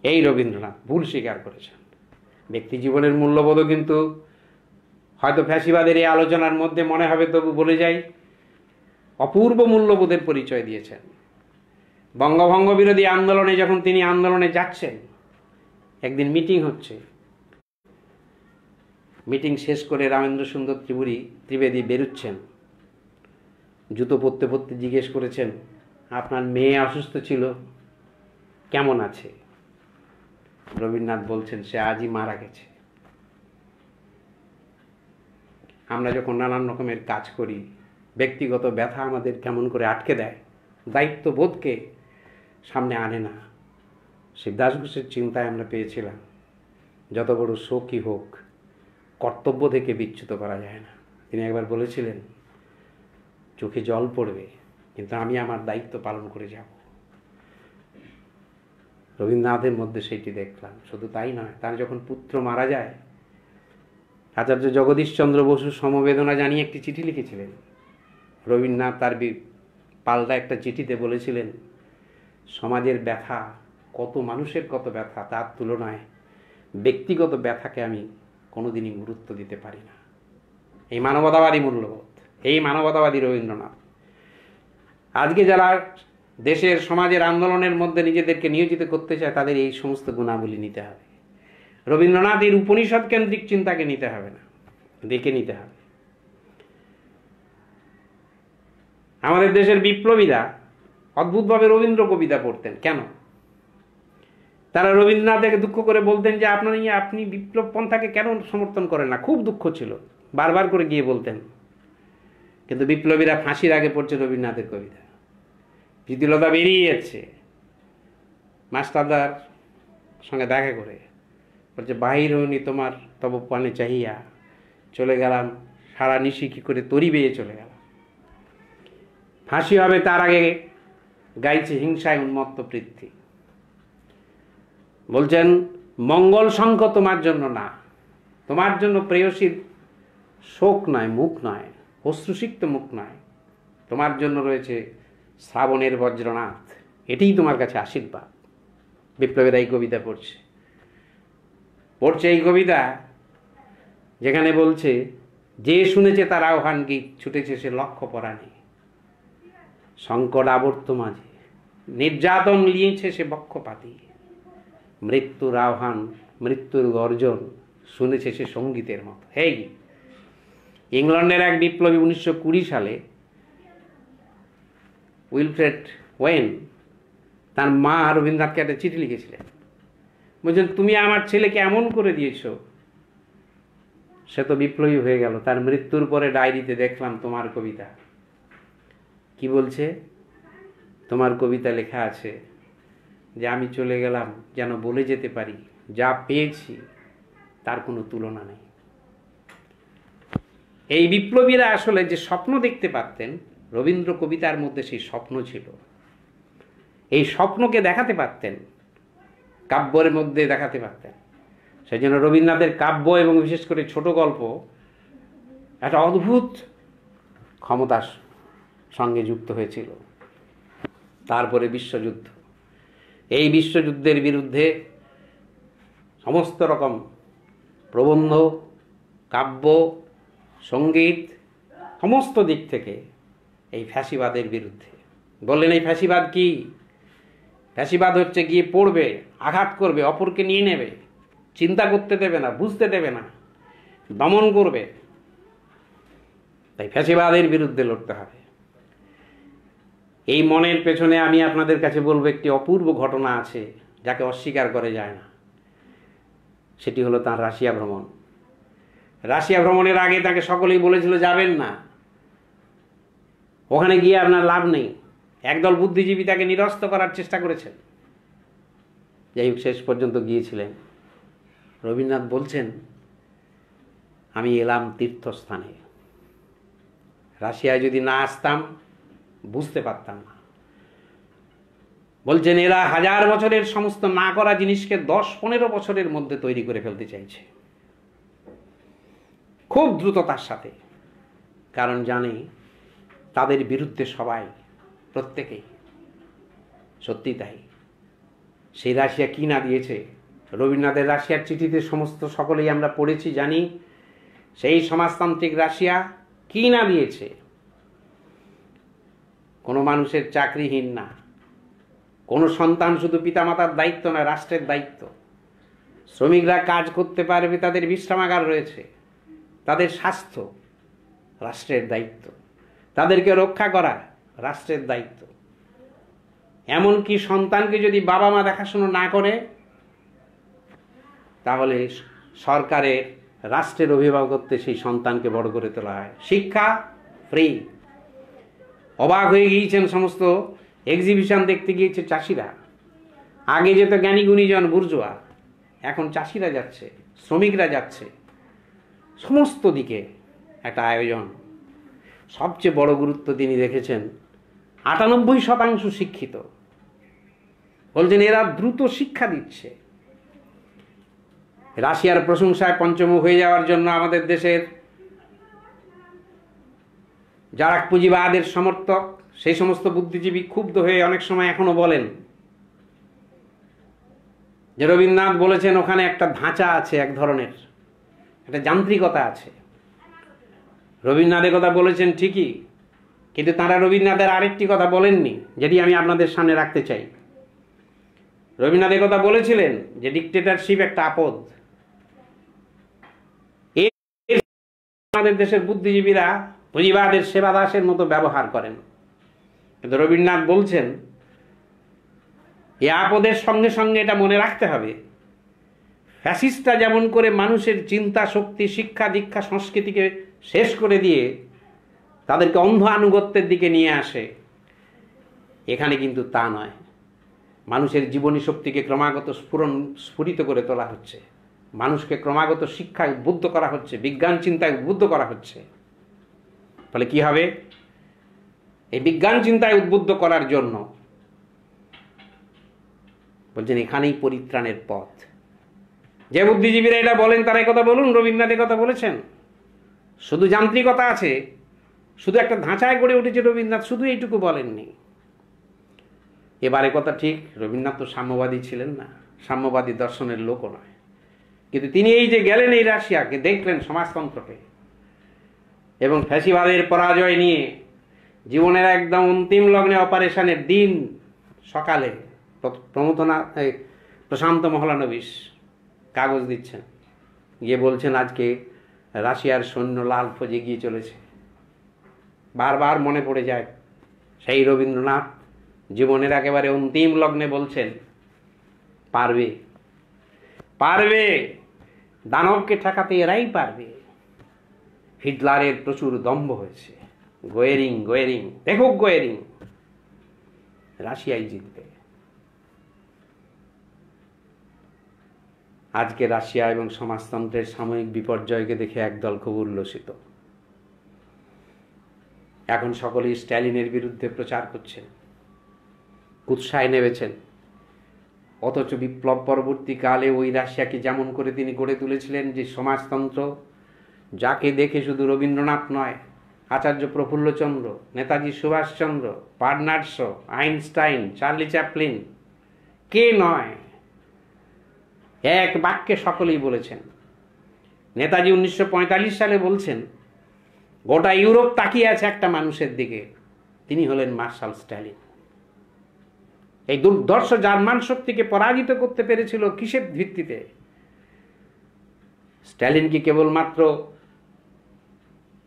এই রবীন্দ্রনাথ, ভুল স্বীকার করেছেন। ব্যক্তি জীবনের মূল্যবোধও কিন্তু হয়তো ফ্যাসিবাদের এই আলোচনার মধ্যে মনে হবে, তবু বলে যাই, অপূর্ব মূল্যবোধের পরিচয় দিয়েছেন। বঙ্গভঙ্গ বিরোধী আন্দোলনে যখন তিনি আন্দোলনে যাচ্ছেন, একদিন মিটিং হচ্ছে, মিটিং শেষ করে রামেন্দ্র সুন্দর ত্রিবেদী বেরুচ্ছেন, জুতো পরতে পরতে জিজ্ঞেস করেছেন, আপনার মেয়ে অসুস্থ ছিল, কেমন আছে? রবীন্দ্রনাথ বলছেন, সে আজই মারা গেছে। আমরা যখন নানান রকমের কাজ করি, ব্যক্তিগত ব্যথা আমাদের কেমন করে আটকে দেয়, দায়িত্ববোধকে সামনে আনে না। শিবদাস ঘোষের চিন্তায় আমরা পেয়েছিলাম, যত বড় শোকই হোক, কর্তব্য থেকে বিচ্যুত করা যায় না। তিনি একবার বলেছিলেন, চোখে জল পড়বে, কিন্তু আমি আমার দায়িত্ব পালন করে যাব। রবীন্দ্রনাথের মধ্যে সেইটি দেখলাম। শুধু তাই নয়, তার যখন পুত্র মারা যায়, আচার্য জগদীশচন্দ্র বসু সমবেদনা জানিয়ে একটি চিঠি লিখেছিলেন। রবীন্দ্রনাথ তার পাল্টা একটা চিঠিতে বলেছিলেন, সমাজের ব্যথা, কত মানুষের কত ব্যথা, তার তুলনায় ব্যক্তিগত ব্যথাকে আমি কোনোদিনই গুরুত্ব দিতে পারি না। এই মানবতাবাদী মূল্যবোধ, এই মানবতাবাদী রবীন্দ্রনাথ। আজকে যারা দেশের সমাজের আন্দোলনের মধ্যে নিজেদেরকে নিয়োজিত করতে চায়, তাদের এই সমস্ত গুণাবলী নিতে হবে। রবীন্দ্রনাথের উপনিষদ কেন্দ্রিক চিন্তাকে নিতে হবে না, দেখে নিতে হবে। আমাদের দেশের বিপ্লবীরা অদ্ভুতভাবে রবীন্দ্র কবিতা পড়তেন। কেন? তারা রবীন্দ্রনাথকে দুঃখ করে বলতেন যে আপনি বিপ্লব পন্থাকে কেন সমর্থন করেন না, খুব দুঃখ ছিল, বারবার করে গিয়ে বলতেন। কিন্তু বিপ্লবীরা ফাঁসির আগে পড়ছে রবীন্দ্রনাথের কবিতা। প্রীতিলতা বেরিয়ে যাচ্ছে, মাস্টারদার সঙ্গে দেখা করে বলছে, বাহির হইনি তোমার তব পানে চাহিয়া, চলে গেলাম সারা নিশি কি করে তরি বেয়ে চলে গেলাম। ফাঁসি হবে তার আগে গাইছে হিংসায় উন্মত্ত পৃথ্বী। বলছেন, মঙ্গল শঙ্খ তোমার জন্য না, তোমার জন্য প্রেয়সীর শোক নয়, মুখ নয়, অশ্রুসিক্ত মুখ নয়, তোমার জন্য রয়েছে শ্রাবণের বজ্রনাথ, এটিই তোমার কাছে আশীর্বাদ। বিপ্লবীরা এই কবিতা পড়ছে এই কবিতা, যেখানে বলছে, যে শুনেছে তার আহ্বান গীত, ছুটেছে সে লক্ষ্য পরাণে, সংকট আবর্ত মাঝে নির্যাতন লিয়েছে সে বক্ষপাতি, মৃত্যুর আহ্বান, মৃত্যুর গর্জন শুনেছে সে সঙ্গীতের মতো। হেই, ইংল্যান্ডের এক বিপ্লবী 1920 সালে উইলফ্রেড ওয়েন তার মা রবীন্দ্রনাথকে একটা চিঠি লিখেছিলেন। বলছেন, তুমি আমার ছেলেকে এমন করে দিয়েছ, সে তো বিপ্লবী হয়ে গেল, তার মৃত্যুর পরে ডায়েরিতে দেখলাম তোমার কবিতা। কি বলছে? তোমার কবিতা লেখা আছে যে আমি চলে গেলাম যেন বলে যেতে পারি, যা পেয়েছি তার কোনো তুলনা নেই। এই বিপ্লবীরা আসলে যে স্বপ্ন দেখতে পারতেন, রবীন্দ্র কবিতার মধ্যে সেই স্বপ্ন ছিল। এই স্বপ্নকে দেখাতে পারতেন, কাব্যের মধ্যে দেখাতে পারতেন। সেই জন্য রবীন্দ্রনাথের কাব্য এবং বিশেষ করে ছোট গল্প একটা অদ্ভুত ক্ষমতার সঙ্গে যুক্ত হয়েছিল। তারপরে বিশ্বযুদ্ধ, এই বিশ্বযুদ্ধের বিরুদ্ধে সমস্ত রকম প্রবন্ধ, কাব্য, সঙ্গীত, সমস্ত দিক থেকে এই ফ্যাসিবাদের বিরুদ্ধে বললেন। এই ফ্যাসিবাদ কি? ফ্যাসিবাদ হচ্ছে গিয়ে পড়বে, আঘাত করবে, অপরকে নিয়ে নেবে, চিন্তা করতে দেবে না, বুঝতে দেবে না, দমন করবে। তাই ফ্যাসিবাদের বিরুদ্ধে লড়তে হবে। এই মনের পেছনে আমি আপনাদের কাছে বলবো, একটি অপূর্ব ঘটনা আছে যাকে অস্বীকার করা যায় না। সেটি হলো তার রাশিয়া ভ্রমণ। রাশিয়া ভ্রমণের আগে তাকে সকলেই বলেছিল যাবেন না, ওখানে গিয়ে আপনার লাভ নেই। একদল বুদ্ধিজীবী তাকে নিরস্ত করার চেষ্টা করেছেন। যাই হোক, শেষ পর্যন্ত গিয়েছিলেন। রবীন্দ্রনাথ বলছেন, আমি এলাম তীর্থস্থানে, রাশিয়ায় যদি না আসতাম বুঝতে পারতাম না। বলছেন এরা 1000 বছরের সমস্ত না করা জিনিসকে 10-15 বছরের মধ্যে তৈরি করে ফেলতে চাইছে, খুব দ্রুততার সাথে। কারণ জানে তাদের বিরুদ্ধে সবাই, প্রত্যেকেই। সত্যি তাই। সেই রাশিয়া কি না দিয়েছে, রবীন্দ্রনাথের রাশিয়ার চিঠিতে সমস্ত সকলেই আমরা পড়েছি, জানি সেই সমাজতান্ত্রিক রাশিয়া কি না দিয়েছে। কোনো মানুষের চাকরিহীন না, কোনো সন্তান শুধু পিতামাতার দায়িত্ব না, রাষ্ট্রের দায়িত্ব। শ্রমিকরা কাজ করতে পারবে, তাদের বিশ্রামাগার রয়েছে, তাদের স্বাস্থ্য রাষ্ট্রের দায়িত্ব, তাদেরকে রক্ষা করা রাষ্ট্রের দায়িত্ব। এমনকি সন্তানকে যদি বাবা মা দেখাশোনা না করে, তাহলে সরকারের, রাষ্ট্রের অভিভাবকত্বে সেই সন্তানকে বড় করে তোলা হয়। শিক্ষা ফ্রি। অবাক হয়ে গিয়েছেন সমস্ত এক্সিবিশন দেখতে গিয়েছে চাষিরা। আগে যেত জ্ঞানী গুণীজন, বুর্জোয়া, এখন চাষিরা যাচ্ছে, শ্রমিকরা যাচ্ছে, সমস্ত দিকে একটা আয়োজন। সবচেয়ে বড় গুরুত্ব তিনি রেখেছেন 98% শিক্ষিত। বলছেন এরা দ্রুত শিক্ষা দিচ্ছে। রাশিয়ার প্রশংসায় পঞ্চমুখ হয়ে যাওয়ার জন্য আমাদের দেশের যারা পুঁজিবাদের সমর্থক, সেই সমস্ত বুদ্ধিজীবী ক্ষুব্ধ হয়ে অনেক সময় এখনো বলেন যে রবীন্দ্রনাথ বলেছেন ওখানে একটা ধাঁচা আছে, এক ধরনের একটা যান্ত্রিকতা আছে। রবীন্দ্রনাথের কথা বলেছেন ঠিকই, কিন্তু তাঁরা রবীন্দ্রনাথের আরেকটি কথা বলেননি, যেটি আমি আপনাদের সামনে রাখতে চাই। রবীন্দ্রনাথের কথা বলেছিলেন যে ডিক্টেটরশিপ একটা আপদ। আমাদের দেশের বুদ্ধিজীবীরা পুঁজিবাদের সেবাদাসের মতো ব্যবহার করেন, কিন্তু রবীন্দ্রনাথ বলছেন এই আপদের সঙ্গে সঙ্গে এটা মনে রাখতে হবে, ফ্যাসিস্টরা যেমন করে মানুষের চিন্তা শক্তি, শিক্ষা দীক্ষা, সংস্কৃতিকে শেষ করে দিয়ে তাদেরকে অন্ধ আনুগত্যের দিকে নিয়ে আসে, এখানে কিন্তু তা নয়। মানুষের জীবনী শক্তিকে ক্রমাগত স্ফুরিত করে তোলা হচ্ছে, মানুষকে ক্রমাগত শিক্ষায় উদ্বুদ্ধ করা হচ্ছে, বিজ্ঞান চিন্তায় উদ্বুদ্ধ করা হচ্ছে। ফলে কি হবে, এই বিজ্ঞান চিন্তায় উদ্বুদ্ধ করার জন্য বলছেন এখানেই পরিত্রাণের পথ। যে বুদ্ধিজীবীরা এটা বলেন তারা কথা বলুন, রবীন্দ্রনাথের কথা বলেছেন। শুধু যান্ত্রিকতা আছে, শুধু একটা ধাঁচায় গড়ে উঠেছে রবীন্দ্রনাথ, শুধু এইটুকু বলেননি। এবারে কথা ঠিক, রবীন্দ্রনাথ তো সাম্যবাদী ছিলেন না, সাম্যবাদী দর্শনের লোকও নয়, কিন্তু তিনি এই যে গেলেন এই রাশিয়াকে, দেখলেন সমাজতন্ত্রকে, এবং ফ্যাসিবাদের পরাজয় নিয়ে জীবনের একদম অন্তিম লগ্নে অপারেশনের দিন সকালে প্রশান্ত মহলানবিশ কাগজ দিচ্ছেন, গিয়ে বলছেন আজকে রাশিয়ার সৈন্য লাল ফৌজে গিয়ে চলেছে। বারবার মনে পড়ে যায় সেই রবীন্দ্রনাথ জীবনের একেবারে অন্তিম লগ্নে বলছেন পারবে, পারবে, দানবকে ঠেকাতে এরাই পারবে। হিটলারের প্রচুর দম্ভ হয়েছে, গোয়েরিং গোয়েরিং দেখুক গোয়েরিং, রাশিয়াই জিতবে। আজকে রাশিয়া এবং সমাজতন্ত্রের সাময়িক বিপর্যয়কে দেখে একদল খুব উল্লসিত। এখন সকলেই স্ট্যালিনের বিরুদ্ধে প্রচার করছেন, কুৎসায় নেমেছেন, অথচ বিপ্লব পরবর্তীকালে ওই রাশিয়াকে যেমন করে তিনি গড়ে তুলেছিলেন, যে সমাজতন্ত্র যাকে দেখে শুধু রবীন্দ্রনাথ নয়, Acharya Prafullachandra, Netaji Subhashchandra, Bernard Shaw, Einstein, Charlie Chaplin, কে নয়, এক বাক্যে সকলেই বলেছেন। নেতাজি 1945 সালে বলছেন গোটা ইউরোপ তাকিয়ে আছে একটা মানুষের দিকে, তিনি হলেন মার্শাল স্ট্যালিন। এই দুর্ধর্ষ জার্মান শক্তিকে পরাজিত করতে পেরেছিল কিসের ভিত্তিতে? স্ট্যালিন কি কেবলমাত্র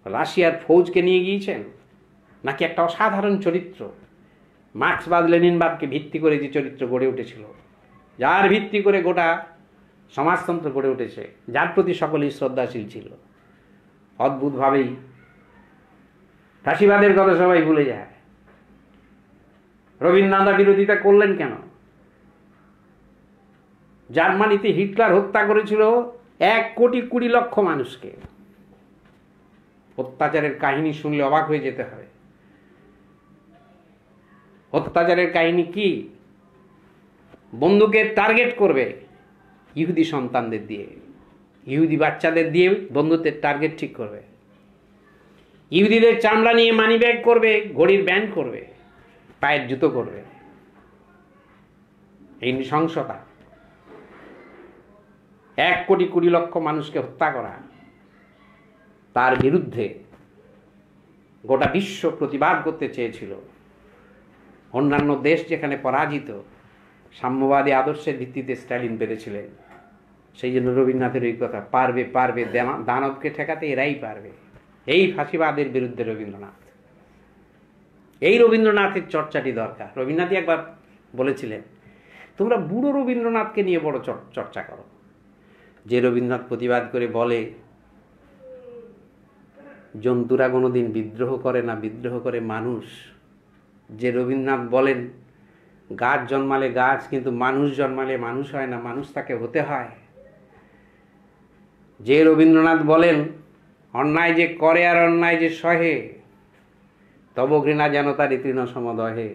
রাশিয়ার ফৌজকে নিয়ে গিয়েছেন, নাকি একটা অসাধারণ চরিত্র, মার্ক্সবাদ লেনিনবাদকে ভিত্তি করে যে চরিত্র গড়ে উঠেছিল, যার ভিত্তি করে গোটা সমাজতন্ত্র গড়ে উঠেছে, যার প্রতি সকলেই শ্রদ্ধাশীল ছিল। অদ্ভুতভাবেই ফ্যাসিবাদের কথা সবাই ভুলে যায়। রবীন্দ্রনাথ বিরোধিতা করলেন কেন? জার্মানিতে হিটলার হত্যা করেছিল 1,20,00,000 মানুষকে। অত্যাচারের কাহিনী শুনলে অবাক হয়ে যেতে হয়। অত্যাচারের কাহিনী কি? বন্দুকের টার্গেট করবে ইহুদি সন্তানদের দিয়ে, ইহুদি বাচ্চাদের দিয়ে বন্দুকের টার্গেট ঠিক করবে, ইহুদিদের চামড়া নিয়ে মানিব্যাগ করবে, ঘড়ির ব্যান্ড করবে, পায়ের জুতো করবে। এই নৃশংসতা, 1,20,00,000 মানুষকে হত্যা করা, তার বিরুদ্ধে গোটা বিশ্ব প্রতিবাদ করতে চেয়েছিল। অন্যান্য দেশ যেখানে পরাজিত, সাম্যবাদী আদর্শের ভিত্তিতে স্ট্যালিন পেরেছিলেন। সেই জন্য রবীন্দ্রনাথের ওই কথা, পারবে পারবে দানবকে ঠেকাতে এরাই পারবে। এই ফাঁসিবাদের বিরুদ্ধে রবীন্দ্রনাথ, এই রবীন্দ্রনাথের চর্চাটি দরকার। রবীন্দ্রনাথই একবার বলেছিলেন, তোমরা বুড়ো রবীন্দ্রনাথকে নিয়ে বড় চর্চা করো। যে রবীন্দ্রনাথ প্রতিবাদ করে বলে জন্তুরা কোনোদিন বিদ্রোহ করে না, বিদ্রোহ করে মানুষ। যে রবীন্দ্রনাথ বলেন গাছ জন্মালে গাছ, কিন্তু মানুষ জন্মালে মানুষ হয় না, মানুষ তাকে হতে হয়। যে রবীন্দ্রনাথ বলেন অন্যায় যে করে আর অন্যায় যে সহে, তব ঘৃণা যেন তার তৃণ সমদহে।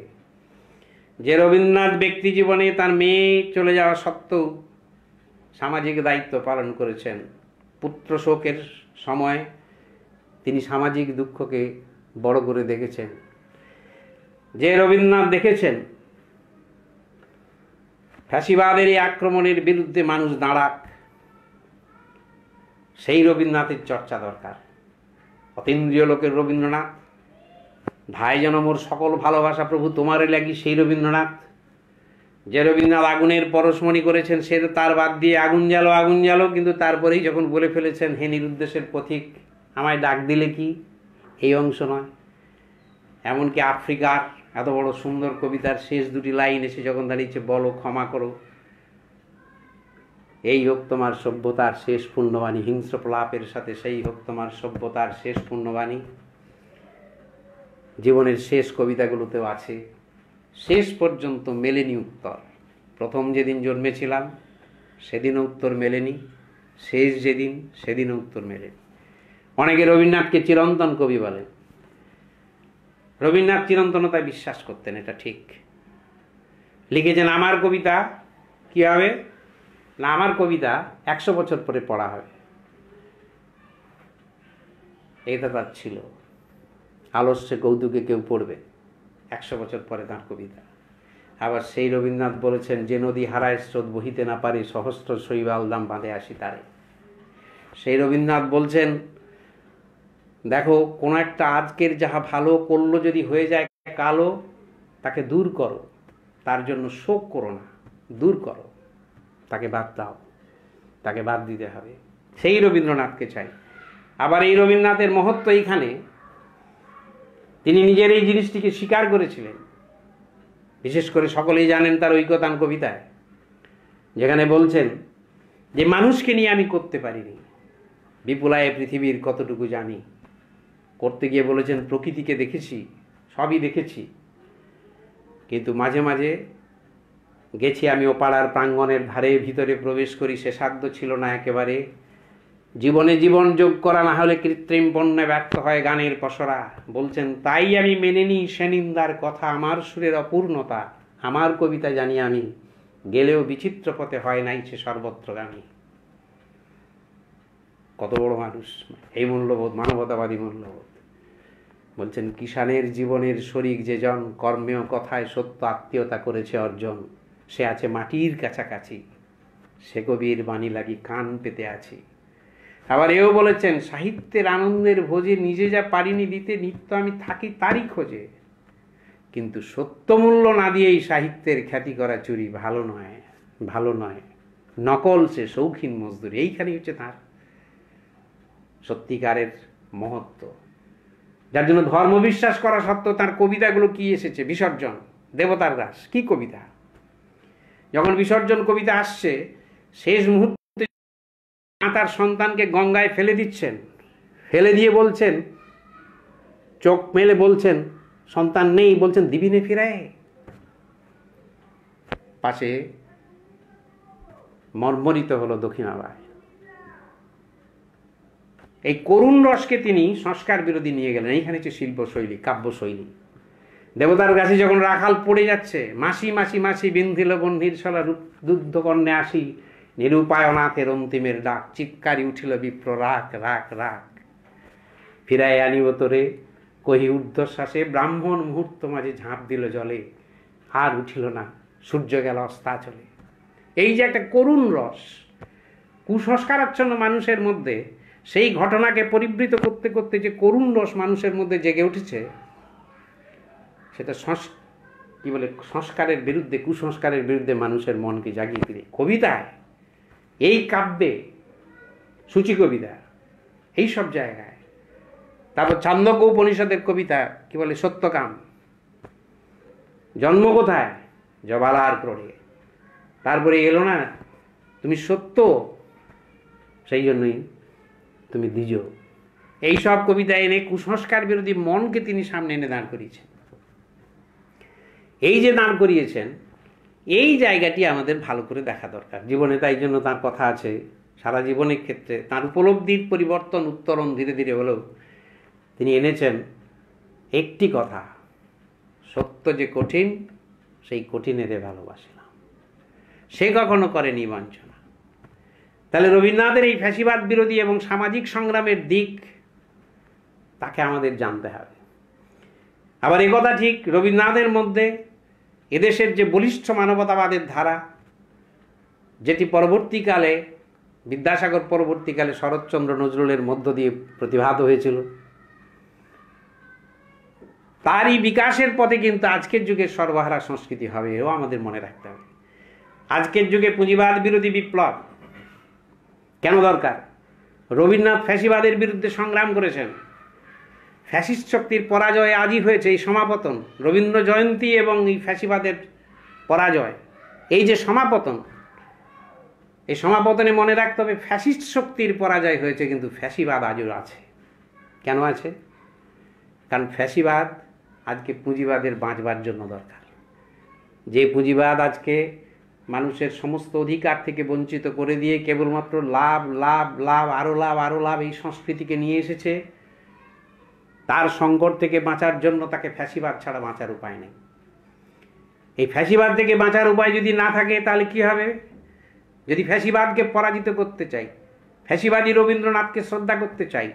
যে রবীন্দ্রনাথ ব্যক্তি জীবনে তার মেয়ে চলে যাওয়া সত্ত্বেও সামাজিক দায়িত্ব পালন করেছেন, পুত্র শোকের সময় তিনি সামাজিক দুঃখকে বড় করে দেখেছেন। যে রবীন্দ্রনাথ দেখেছেন ফ্যাসিবাদের এই আক্রমণের বিরুদ্ধে মানুষ দাঁড়াক, সেই রবীন্দ্রনাথের চর্চা দরকার। অতীন্দ্রিয় লোকের রবীন্দ্রনাথ, ধায় যেন মোর সকল ভালোবাসা প্রভু তোমারে লাগি, সেই রবীন্দ্রনাথ। যে রবীন্দ্রনাথ আগুনের পরশমণি করেছেন, সে তার বাদ দিয়ে আগুন জ্বালো আগুন জ্বালো, কিন্তু তারপরেই যখন বলে ফেলেছেন হে নিরুদ্দেশের পথিক আমায় ডাক দিলে কি, এই অংশ নয়। এমনকি আফ্রিকার এত বড় সুন্দর কবিতার শেষ দুটি লাইন এসে যখন দাঁড়িয়েছে বলো ক্ষমা করো, এই হোক তোমার সভ্যতার শেষ পুণ্যবাণী, হিংস্র প্রলাপের সাথে সেই হোক তোমার সভ্যতার শেষ পুণ্যবাণী। জীবনের শেষ কবিতাগুলোতেও আছে, শেষ পর্যন্ত মেলেনি উত্তর। প্রথম যেদিন জন্মেছিলাম সেদিনও উত্তর মেলেনি, শেষ যেদিন সেদিনও উত্তর মেলেনি। অনেকে রবীন্দ্রনাথকে চিরন্তন কবি বলেন। রবীন্দ্রনাথ চিরন্তনতায় বিশ্বাস করতেন, এটা ঠিক। লিখেছেন আমার কবিতা কি হবে না, আমার কবিতা 100 বছর পরে পড়া হবে, এটা তার ছিল। আলস্যে কৌতুকে কেউ পড়বে, 100 বছর পরে তাঁর কবিতা। আবার সেই রবীন্দ্রনাথ বলেছেন যে নদী হারায় স্রোত বহিতে না পারে, সহস্র শৈবাল দাম বাঁধে আসি তারে। সেই রবীন্দ্রনাথ বলছেন দেখো কোনো একটা আজকের যাহা ভালো করলো যদি হয়ে যায় কালো, তাকে দূর করো, তার জন্য শোক করো না, দূর করো, তাকে বাদ দাও, তাকে বাদ দিতে হবে। সেই রবীন্দ্রনাথকে চাই। আবার এই রবীন্দ্রনাথের মহত্ব এইখানে, তিনি নিজের এই জিনিসটিকে স্বীকার করেছিলেন। বিশেষ করে সকলেই জানেন তার ঐকতান কবিতায়, যেখানে বলছেন যে মানুষকে নিয়ে আমি করতে পারিনি, বিপুলায় পৃথিবীর কতটুকু জানি। করতে গিয়ে বলেছেন প্রকৃতিকে দেখেছি, সবই দেখেছি, কিন্তু মাঝে মাঝে গেছি আমি ও পাড়ার প্রাঙ্গণের ধারে, ভিতরে প্রবেশ করি সে সাধ্য ছিল না একেবারে। জীবনে জীবন যোগ করা না হলে কৃত্রিম পণ্যে ব্যর্থ হয় গানের পসরা। বলছেন তাই আমি মেনে নিই সে নিন্দার কথা, আমার সুরের অপূর্ণতা, আমার কবিতা জানি আমি, গেলেও বিচিত্র পথে হয় নাই সে সর্বত্রগামী। কত বড় মানুষ, এই মূল্যবোধ, মানবতাবাদী মূল্যবোধ। বলছেন কিষানের জীবনের শরিক যে জন, কর্মেও কথায় সত্য আত্মীয়তা করেছে অর্জন, সে আছে মাটির কাছাকাছি, সে কবির বাণী লাগি কান পেতে আছি। আবার এও বলেছেন সাহিত্যের আনন্দের ভোজে নিজে যা পারিনি দিতে, নিত্য আমি থাকি তারই খোঁজে, কিন্তু সত্যমূল্য না দিয়েই সাহিত্যের খ্যাতি করা চুরি ভালো নয়, ভালো নয়, নকল সে শৌখিন মজদুরি। এইখানেই হচ্ছে তার সত্যিকারের মহত্ব, যার জন্য ধর্ম বিশ্বাস করা সত্ত্বেও তার কবিতাগুলো কি এসেছে, বিসর্জন, দেবতার দাস, কি কবিতা। যখন বিসর্জন কবিতা আসছে, শেষ মুহূর্তে তার সন্তানকে গঙ্গায় ফেলে দিচ্ছেন, ফেলে দিয়ে বলছেন, চোখ মেলে বলছেন সন্তান নেই, বলছেন দিবিনে ফিরায়। পাশে মর্মরিত হলো দক্ষিণাবাই। এই করুণ রসকে তিনি সংস্কার বিরোধী নিয়ে গেলেন। এইখানে হচ্ছে শিল্পশৈলী, কাব্যশৈলী। দেবতার কাছে যখন রাখাল পড়ে যাচ্ছে, মাসি মাসি মাসি বিন্ধিল বহ্নির সলা দুগ্ধকর্ণে আসি, নিরুপায়নাথের অন্তিমের ডাক, চিৎকারি উঠিল বিপ্র রাখ রাখ রাখ, ফিরাই আনিব তোরে কহি ঊর্ধ্বশ্বাসে, ব্রাহ্মণ মুহূর্ত মাঝে ঝাঁপ দিল জলে, আর উঠিল না, সূর্য গেল অস্তাচলে। এই যে একটা করুণ রস কুসংস্কারাচ্ছন্ন মানুষের মধ্যে, সেই ঘটনাকে পরিবৃত করতে করতে যে করুণ রস মানুষের মধ্যে জেগে উঠেছে, সেটা কি বলে সংস্কারের বিরুদ্ধে, কুসংস্কারের বিরুদ্ধে মানুষের মনকে জাগিয়ে দিলে কবিতায়, এই কাব্যে, সূচি কবিতা, এই সব জায়গায়। তারপর চান্দক্য উপনিষদের কবিতা কি বলে, সত্যকাম, জন্ম কোথায়, জবালার ক্রোড়ে, তারপরে এলো না তুমি সত্য, সেই জন্যই তুমি দ্বিজ। এইসব কবিতা এনে কুসংস্কার বিরোধী মনকে তিনি সামনে এনে দাঁড় করিয়েছেন। এই যে দাঁড় করিয়েছেন, এই জায়গাটি আমাদের ভালো করে দেখা দরকার জীবনে। তাই জন্য তার কথা আছে, সারা জীবনের ক্ষেত্রে তার উপলব্ধির পরিবর্তন উত্তরণ ধীরে ধীরে হলেও তিনি এনেছেন একটি কথা, সত্য যে কঠিন, সেই কঠিনেরে ভালোবাসিলাম, সে কখনো করেনি বঞ্চনা। তাহলে রবীন্দ্রনাথের এই ফ্যাসিবাদ বিরোধী এবং সামাজিক সংগ্রামের দিক তাকে আমাদের জানতে হবে। আবার একথা ঠিক, রবীন্দ্রনাথের মধ্যে এদেশের যে বলিষ্ঠ মানবতাবাদের ধারা, যেটি পরবর্তীকালে বিদ্যাসাগর পরবর্তীকালে শরৎচন্দ্র নজরুলের মধ্য দিয়ে প্রতিভাত হয়েছিল, তারই বিকাশের পথে কিন্তু আজকের যুগের সর্বহারা সংস্কৃতি হবে, এও আমাদের মনে রাখতে হবে। আজকের যুগে পুঁজিবাদ বিরোধী বিপ্লব কেন দরকার? রবীন্দ্রনাথ ফ্যাসিবাদের বিরুদ্ধে সংগ্রাম করেছেন, ফ্যাসিস্ট শক্তির পরাজয় আজই হয়েছে, এই সমাপতন, রবীন্দ্র জয়ন্তী এবং এই ফ্যাসিবাদের পরাজয়, এই যে সমাপতন, এই সমাপতনে মনে রাখতে হবে ফ্যাসিস্ট শক্তির পরাজয় হয়েছে, কিন্তু ফ্যাসিবাদ আজও আছে। কেন আছে? কারণ ফ্যাসিবাদ আজকে পুঁজিবাদের বাঁচবার জন্য দরকার। যে পুঁজিবাদ আজকে মানুষের সমস্ত অধিকার থেকে বঞ্চিত করে দিয়ে কেবলমাত্র লাভ লাভ লাভ, আরও লাভ আরও লাভ, এই সংস্কৃতিকে নিয়ে এসেছে, তার সংকট থেকে বাঁচার জন্য তাকে ফ্যাসিবাদ ছাড়া বাঁচার উপায় নেই। এই ফ্যাসিবাদ থেকে বাঁচার উপায় যদি না থাকে, তাহলে কি হবে? যদি ফ্যাসিবাদকে পরাজিত করতে চাই, ফ্যাসিবাদী রবীন্দ্রনাথকে শ্রদ্ধা করতে চাই,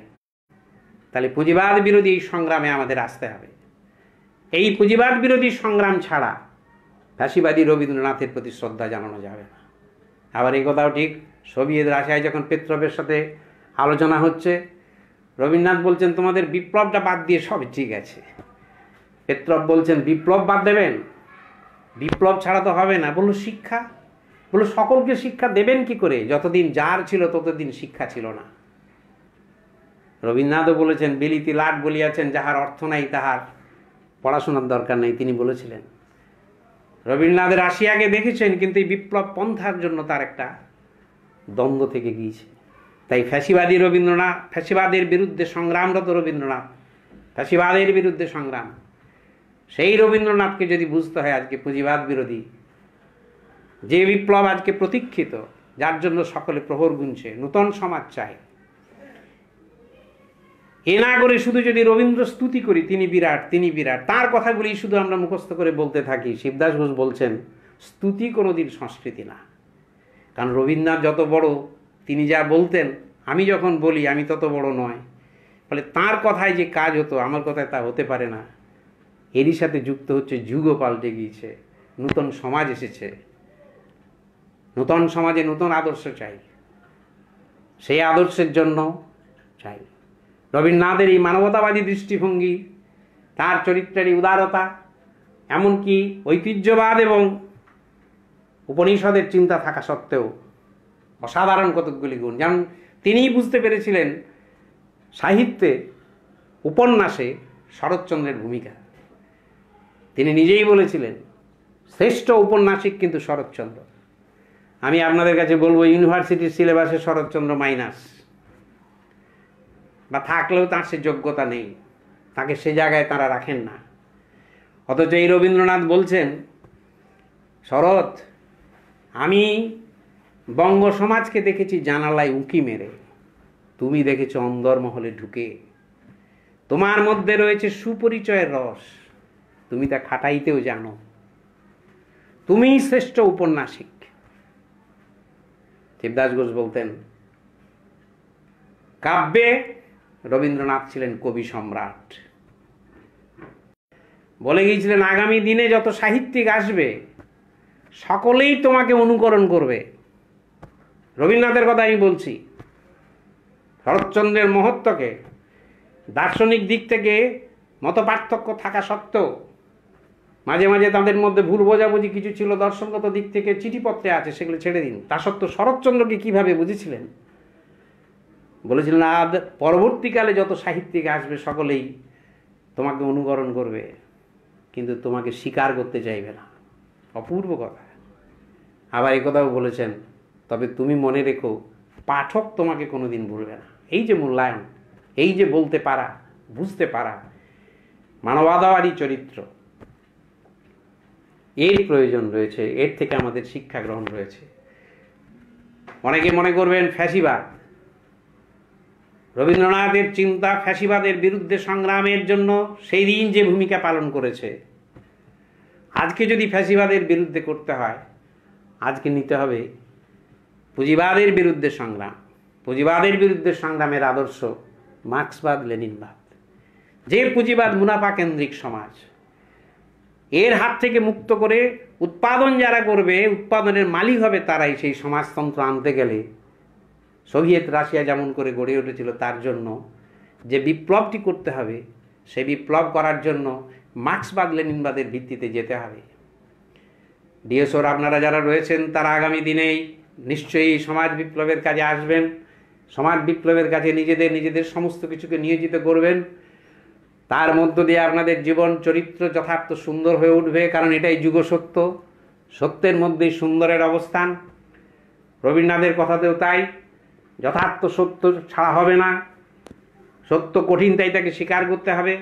তাহলে পুঁজিবাদ বিরোধী এই সংগ্রামে আমাদের আসতে হবে। এই পুঁজিবাদ বিরোধী সংগ্রাম ছাড়া ফ্যাসিবাদী রবীন্দ্রনাথের প্রতি শ্রদ্ধা জানানো যাবে না। আবার এই কথাও ঠিক, সোভিয়েত রাশিয়ায় যখন পেত্রভের সাথে আলোচনা হচ্ছে, রবীন্দ্রনাথ বলছেন তোমাদের বিপ্লবটা বাদ দিয়ে সব ঠিক আছে। পেত্রভ বলছেন বিপ্লব বাদ দেবেন? বিপ্লব ছাড়া তো হবে না। বললো শিক্ষা, বললো সকলকে শিক্ষা দেবেন কি করে? যতদিন যার ছিল ততদিন শিক্ষা ছিল না। রবীন্দ্রনাথও বলেছেন বিলিতি লাট বলিয়াছেন, যাহার অর্থ নাই তাহার পড়াশোনার দরকার নেই, তিনি বলেছিলেন। রবীন্দ্রনাথ রাশিয়াকে দেখেছেন, কিন্তু এই বিপ্লব পন্থার জন্য তার একটা দ্বন্দ্ব থেকে গিয়েছে। তাই ফ্যাসিবাদী রবীন্দ্রনাথ, ফ্যাসিবাদের বিরুদ্ধে সংগ্রামরত রবীন্দ্রনাথ, ফ্যাসিবাদের বিরুদ্ধে সংগ্রাম, সেই রবীন্দ্রনাথকে যদি বুঝতে হয় আজকে পুঁজিবাদ বিরোধী যে বিপ্লব আজকে প্রতীক্ষিত, যার জন্য সকলে প্রহর গুনছে, নূতন সমাজ চায়, এ না করে শুধু যদি রবীন্দ্র স্তুতি করি তিনি বিরাট তিনি বিরাট, তার কথাগুলি শুধু আমরা মুখস্থ করে বলতে থাকি, শিবদাস ঘোষ বলছেন স্তুতি কোনোদিন সংস্কৃতি না। কারণ রবীন্দ্রনাথ যত বড়, তিনি যা বলতেন, আমি যখন বলি আমি তত বড় নয়, ফলে তার কথায় যে কাজ হতো আমার কথায় তা হতে পারে না। এরই সাথে যুক্ত হচ্ছে যুগও পাল্টে গিয়েছে, নূতন সমাজ এসেছে, নূতন সমাজে নূতন আদর্শ চাই, সেই আদর্শের জন্য চাই রবীন্দ্রনাথের এই মানবতাবাদী দৃষ্টিভঙ্গি, তার চরিত্রের এই উদারতা, এমনকি ঐতিহ্যবাদ এবং উপনিষদের চিন্তা থাকা সত্ত্বেও অসাধারণ কতকগুলি গুণ। যেমন তিনিই বুঝতে পেরেছিলেন সাহিত্যে, উপন্যাসে শরৎচন্দ্রের ভূমিকা। তিনি নিজেই বলেছিলেন শ্রেষ্ঠ উপন্যাসিক কিন্তু শরৎচন্দ্র। আমি আপনাদের কাছে বলবো ইউনিভার্সিটির সিলেবাসে শরৎচন্দ্র মাইনাস, বা থাকলেও তার সে যোগ্যতা নেই, তাকে সে জায়গায় তারা রাখেন না। অথচ এই রবীন্দ্রনাথ বলছেন শরৎ, আমি বঙ্গ সমাজকে দেখেছি জানালায় উঁকি মেরে, তুমি দেখেছ অন্দরমহলে ঢুকে, তোমার মধ্যে রয়েছে সুপরিচয়ের রস, তুমি তা খাটাইতেও জানো, তুমিই শ্রেষ্ঠ উপন্যাসিক। শিবদাস ঘোষ বলতেন, কাব্যে রবীন্দ্রনাথ ছিলেন কবি সম্রাট। বলে গিয়েছিলেন, আগামী দিনে যত সাহিত্যিক আসবে সকলেই তোমাকে অনুকরণ করবে। রবীন্দ্রনাথের কথা আমি বলছি। শরৎচন্দ্রের মহত্বকে দার্শনিক দিক থেকে মত পার্থক্য থাকা সত্ত্বেও মাঝে মাঝে তাদের মধ্যে ভুল বোঝাবুঝি কিছু ছিল, দর্শনগত দিক থেকে চিঠিপত্রে আছে, সেগুলো ছেড়ে দিন। তা সত্ত্বেও শরৎচন্দ্রকে কিভাবে বুঝেছিলেন? বলেছিলেন, আজ পরবর্তীকালে যত সাহিত্যিক আসবে সকলেই তোমাকে অনুকরণ করবে, কিন্তু তোমাকে স্বীকার করতে চাইবে না। অপূর্ব কথা। আবার এই কথাও বলেছেন, তবে তুমি মনে রেখো, পাঠক তোমাকে কোনোদিন ভুলবে না। এই যে মূল্যায়ন, এই যে বলতে পারা, বুঝতে পারা, মানবতাবাদী চরিত্র, এর প্রয়োজন রয়েছে, এর থেকে আমাদের শিক্ষা গ্রহণ রয়েছে। অনেকে মনে করবেন ফ্যাসিবাদ, রবীন্দ্রনাথের চিন্তা ফ্যাসিবাদের বিরুদ্ধে সংগ্রামের জন্য সেই দিন যে ভূমিকা পালন করেছে, আজকে যদি ফ্যাসিবাদের বিরুদ্ধে করতে হয়, আজকে নিতে হবে পুঁজিবাদের বিরুদ্ধে সংগ্রাম। পুঁজিবাদের বিরুদ্ধে সংগ্রামের আদর্শ মার্ক্সবাদ, লেনিনবাদ। যে পুঁজিবাদ মুনাফা কেন্দ্রিক সমাজ, এর হাত থেকে মুক্ত করে উৎপাদন যারা করবে, উৎপাদনের মালিক হবে তারাই, সেই সমাজতন্ত্র আনতে গেলে সোভিয়েত রাশিয়া যেমন করে গড়ে উঠেছিল, তার জন্য যে বিপ্লবটি করতে হবে, সেই বিপ্লব করার জন্য মার্ক্সবাদ লেনিনবাদের ভিত্তিতে যেতে হবে। ডিএসওর আপনারা যারা রয়েছেন, তারা আগামী দিনেই নিশ্চয়ই সমাজ বিপ্লবের কাজে আসবেন। সমাজ বিপ্লবের কাজে নিজেদের সমস্ত কিছুকে নিয়োজিত করবেন। তার মধ্য দিয়ে আপনাদের জীবন চরিত্র যথার্থ সুন্দর হয়ে উঠবে, কারণ এটাই যুগসত্য। সত্যের মধ্যেই সুন্দরের অবস্থান। রবীন্দ্রনাথের কথাতেও তাই, যথার্থ সত্য ছাড়া হবে না, সত্য কঠিন, তাই তাকে স্বীকার করতে হবে।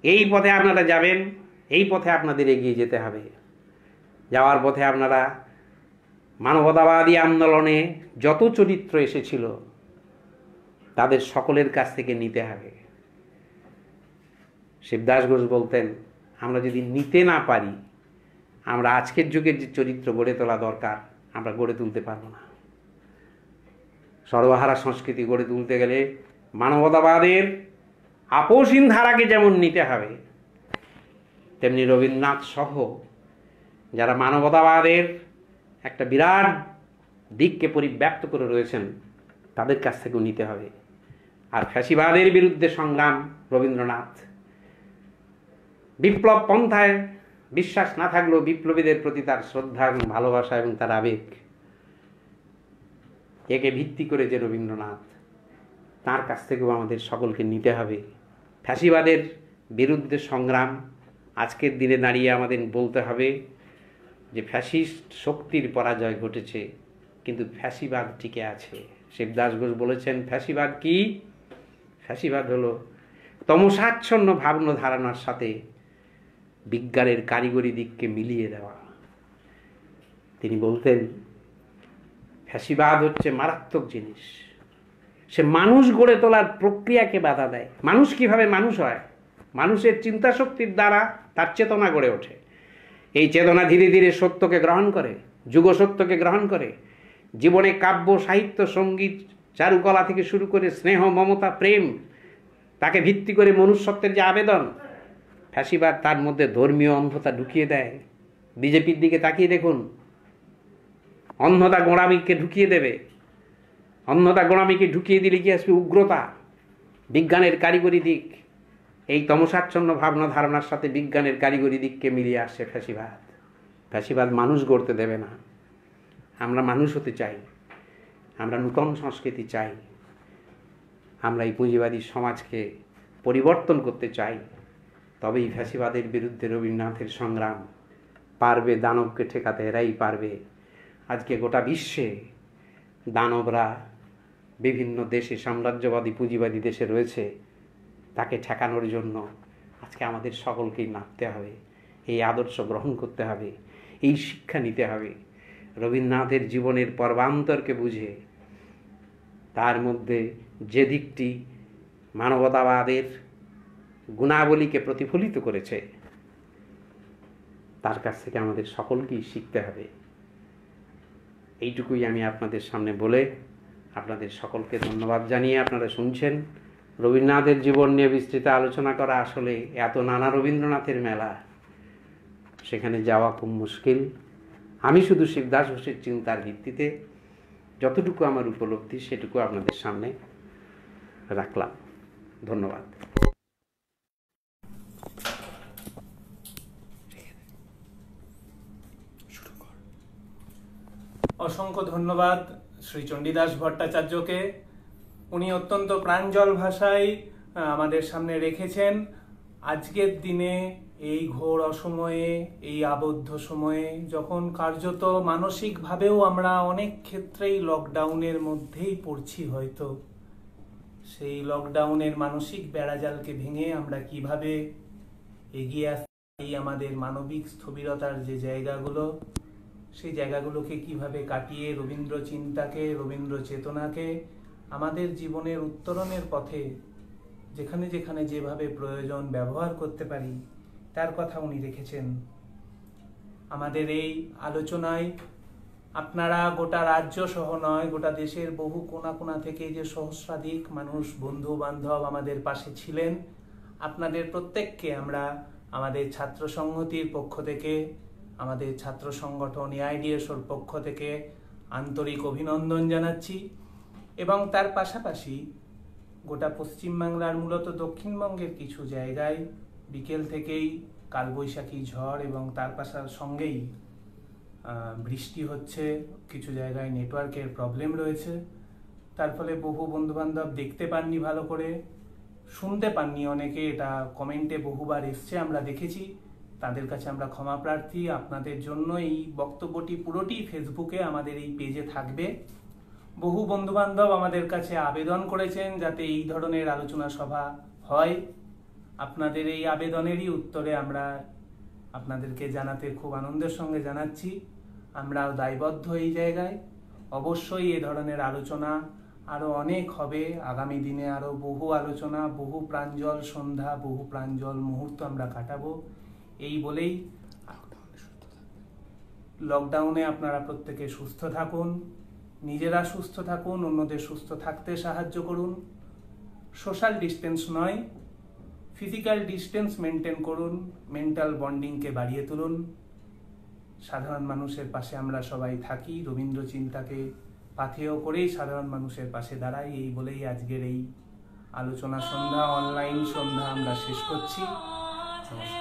এই পথে আপনারা যাবেন, এই পথে আপনাদের এগিয়ে যেতে হবে। যাওয়ার পথে আপনারা মানবতাবাদী আন্দোলনে যত চরিত্র এসেছিল তাদের সকলের কাছ থেকে নিতে হবে। শিবদাস ঘোষ বলতেন, আমরা যদি নিতে না পারি, আমরা আজকের যুগের যে চরিত্র গড়ে তোলা দরকার আমরা গড়ে তুলতে পারবো না। সর্বহারা সংস্কৃতি গড়ে তুলতে গেলে মানবতাবাদের আপোষহীন ধারাকে যেমন নিতে হবে, তেমনি রবীন্দ্রনাথ সহ যারা মানবতাবাদের একটা বিরাট দিককে পরিব্যাপ্ত করে রয়েছেন তাদের কাছ থেকেও নিতে হবে। আর ফ্যাসিবাদের বিরুদ্ধে সংগ্রাম রবীন্দ্রনাথ। বিপ্লব পন্থায় বিশ্বাস না থাকলেও বিপ্লবীদের প্রতি তার শ্রদ্ধা এবং ভালোবাসা এবং তার আবেগ, একে ভিত্তি করে যে রবীন্দ্রনাথ, তার কাছ থেকেও আমাদের সকলকে নিতে হবে। ফ্যাসিবাদের বিরুদ্ধে সংগ্রাম, আজকের দিনে দাঁড়িয়ে আমাদের বলতে হবে যে ফ্যাসিস্ট শক্তির পরাজয় ঘটেছে, কিন্তু ফ্যাসিবাদ টিকে আছে। শিবদাস ঘোষ বলেছেন, ফ্যাসিবাদ কি? ফ্যাসিবাদ হলো তমসাচ্ছন্ন ভাবনা ধারণার সাথে বিজ্ঞানের কারিগরি দিককে মিলিয়ে দেওয়া। তিনি বলতেন, ফ্যাসিবাদ হচ্ছে মারাত্মক জিনিস। সে মানুষ গড়ে তোলার প্রক্রিয়াকে বাধা দেয়। মানুষ কিভাবে মানুষ হয়? মানুষের চিন্তা শক্তির দ্বারা তার চেতনা গড়ে ওঠে। এই চেতনা ধীরে ধীরে সত্যকে গ্রহণ করে, যুগসত্যকে গ্রহণ করে। জীবনে কাব্য, সাহিত্য, সঙ্গীত, চারুকলা থেকে শুরু করে স্নেহ, মমতা, প্রেম, তাকে ভিত্তি করে মনুষ্যত্বের যে আবেদন, ফ্যাসিবাদ তার মধ্যে ধর্মীয় অন্ধতা ঢুকিয়ে দেয়। বিজেপির দিকে তাকিয়ে দেখুন, অন্ধতা গোঁড়ামিকে ঢুকিয়ে দেবে। অন্ধতা গোঁড়ামিকে ঢুকিয়ে দিলে কি আসবে? উগ্রতা, বিজ্ঞানের কারিগরি দিক। এই তমসাচ্ছন্ন ভাবনা ধারণার সাথে বিজ্ঞানের কারিগরি দিককে মিলিয়ে আসছে ফ্যাসিবাদ। ফ্যাসিবাদ মানুষ গড়তে দেবে না। আমরা মানুষ হতে চাই, আমরা নূতন সংস্কৃতি চাই, আমরা এই পুঁজিবাদী সমাজকে পরিবর্তন করতে চাই। তবেই ফ্যাসিবাদের বিরুদ্ধে রবীন্দ্রনাথের সংগ্রাম পারবে। দানবকে ঠেকাতে এরাই পারবে। আজকে গোটা বিশ্বে দানবরা বিভিন্ন দেশে, সাম্রাজ্যবাদী পুঁজিবাদী দেশে রয়েছে। তাকে ঠেকানোর জন্য আজকে আমাদের সকলকেই নামতে হবে, এই আদর্শ গ্রহণ করতে হবে, এই শিক্ষা নিতে হবে। রবীন্দ্রনাথের জীবনের পর্বান্তরকে বুঝে তার মধ্যে যে দিকটি মানবতাবাদের গুণাবলীকে প্রতিফলিত করেছে, তার কাছ থেকে আমাদের সকলকেই শিখতে হবে। এইটুকুই আমি আপনাদের সামনে বলে আপনাদের সকলকে ধন্যবাদ জানিয়ে, আপনারা শুনছেন রবীন্দ্রনাথের জীবন নিয়ে বিস্তৃত আলোচনা করা আসলে এত নানা রবীন্দ্রনাথের মেলা, সেখানে যাওয়া খুব মুশকিল। আমি শুধু শিবদাস ঘোষের চিন্তার ভিত্তিতে যতটুকু আমার উপলব্ধি সেটুকু আপনাদের সামনে রাখলাম। ধন্যবাদ। অসংখ্য ধন্যবাদ শ্রী চণ্ডীদাস ভট্টাচার্যকে। উনি অত্যন্ত প্রাঞ্জল ভাষায় আমাদের সামনে রেখেছেন আজকের দিনে, এই ঘোর অসময়ে, এই আবদ্ধ সময়ে, যখন কার্যত মানসিকভাবেও আমরা অনেক ক্ষেত্রেই লকডাউনের মধ্যেই পড়ছি, হয়তো সেই লকডাউনের মানসিক বেড়াজালকে ভেঙে আমরা কিভাবে এগিয়ে আসতে, আমাদের মানবিক স্থবিরতার যে জায়গাগুলো, সেই জায়গাগুলোকে কিভাবে কাটিয়ে রবীন্দ্র চিন্তাকে, রবীন্দ্র চেতনাকে আমাদের জীবনের উত্তরণের পথে যেখানে যেখানে যেভাবে প্রয়োজন ব্যবহার করতে পারি, তার কথা উনি রেখেছেন। আমাদের এই আলোচনায় আপনারা গোটা রাজ্য সহ নয়, গোটা দেশের বহু কোণা কোণা থেকে যে সহস্রাধিক মানুষ, বন্ধু বান্ধব আমাদের পাশে ছিলেন, আপনাদের প্রত্যেককে আমরা আমাদের ছাত্র সংহতির পক্ষ থেকে, আমাদের ছাত্র সংগঠন এআইডিএসওর পক্ষ থেকে আন্তরিক অভিনন্দন জানাচ্ছি। এবং তার পাশাপাশি গোটা পশ্চিমবাংলার, মূলত দক্ষিণবঙ্গের কিছু জায়গায় বিকেল থেকেই কালবৈশাখী ঝড় এবং তার সঙ্গেই বৃষ্টি হচ্ছে, কিছু জায়গায় নেটওয়ার্কের প্রবলেম রয়েছে, তার ফলে বহু বন্ধুবান্ধব দেখতে পাননি ভালো করে, শুনতে পাননি অনেকে, এটা কমেন্টে বহুবার এসছে, আমরা দেখেছি। তাদের কাছে আমরা ক্ষমা প্রার্থী। আপনাদের জন্য এই বক্তব্যটি পুরোটি ফেসবুকে আমাদের এই পেজে থাকবে। বহু বন্ধুবান্ধব আমাদের কাছে আবেদন করেছেন যাতে এই ধরনের আলোচনা সভা হয়। আপনাদের এই আবেদনেরই উত্তরে আমরা আপনাদেরকে জানাতে খুব আনন্দের সঙ্গে জানাচ্ছি, আমরাও দায়বদ্ধ এই জায়গায়। অবশ্যই এ ধরনের আলোচনা আরো অনেক হবে আগামী দিনে, আরো বহু আলোচনা, বহু প্রাঞ্জল সন্ধ্যা, বহু প্রাঞ্জল মুহূর্ত আমরা কাটাবো। এই বলেই লকডাউনে আপনারা প্রত্যেকে সুস্থ থাকুন, নিজেরা সুস্থ থাকুন, অন্যদের সুস্থ থাকতে সাহায্য করুন। সোশ্যাল ডিস্টেন্স নয়, ফিজিক্যাল ডিস্টেন্স মেনটেন করুন, মেন্টাল বন্ডিংকে বাড়িয়ে তুলুন। সাধারণ মানুষের পাশে আমরা সবাই থাকি, রবীন্দ্র চিন্তাকে পাথেয় করেই সাধারণ মানুষের পাশে দাঁড়াই। এই বলেই আজকের এই আলোচনা সন্ধ্যা, অনলাইন সন্ধ্যা আমরা শেষ করছি। নমস্কার।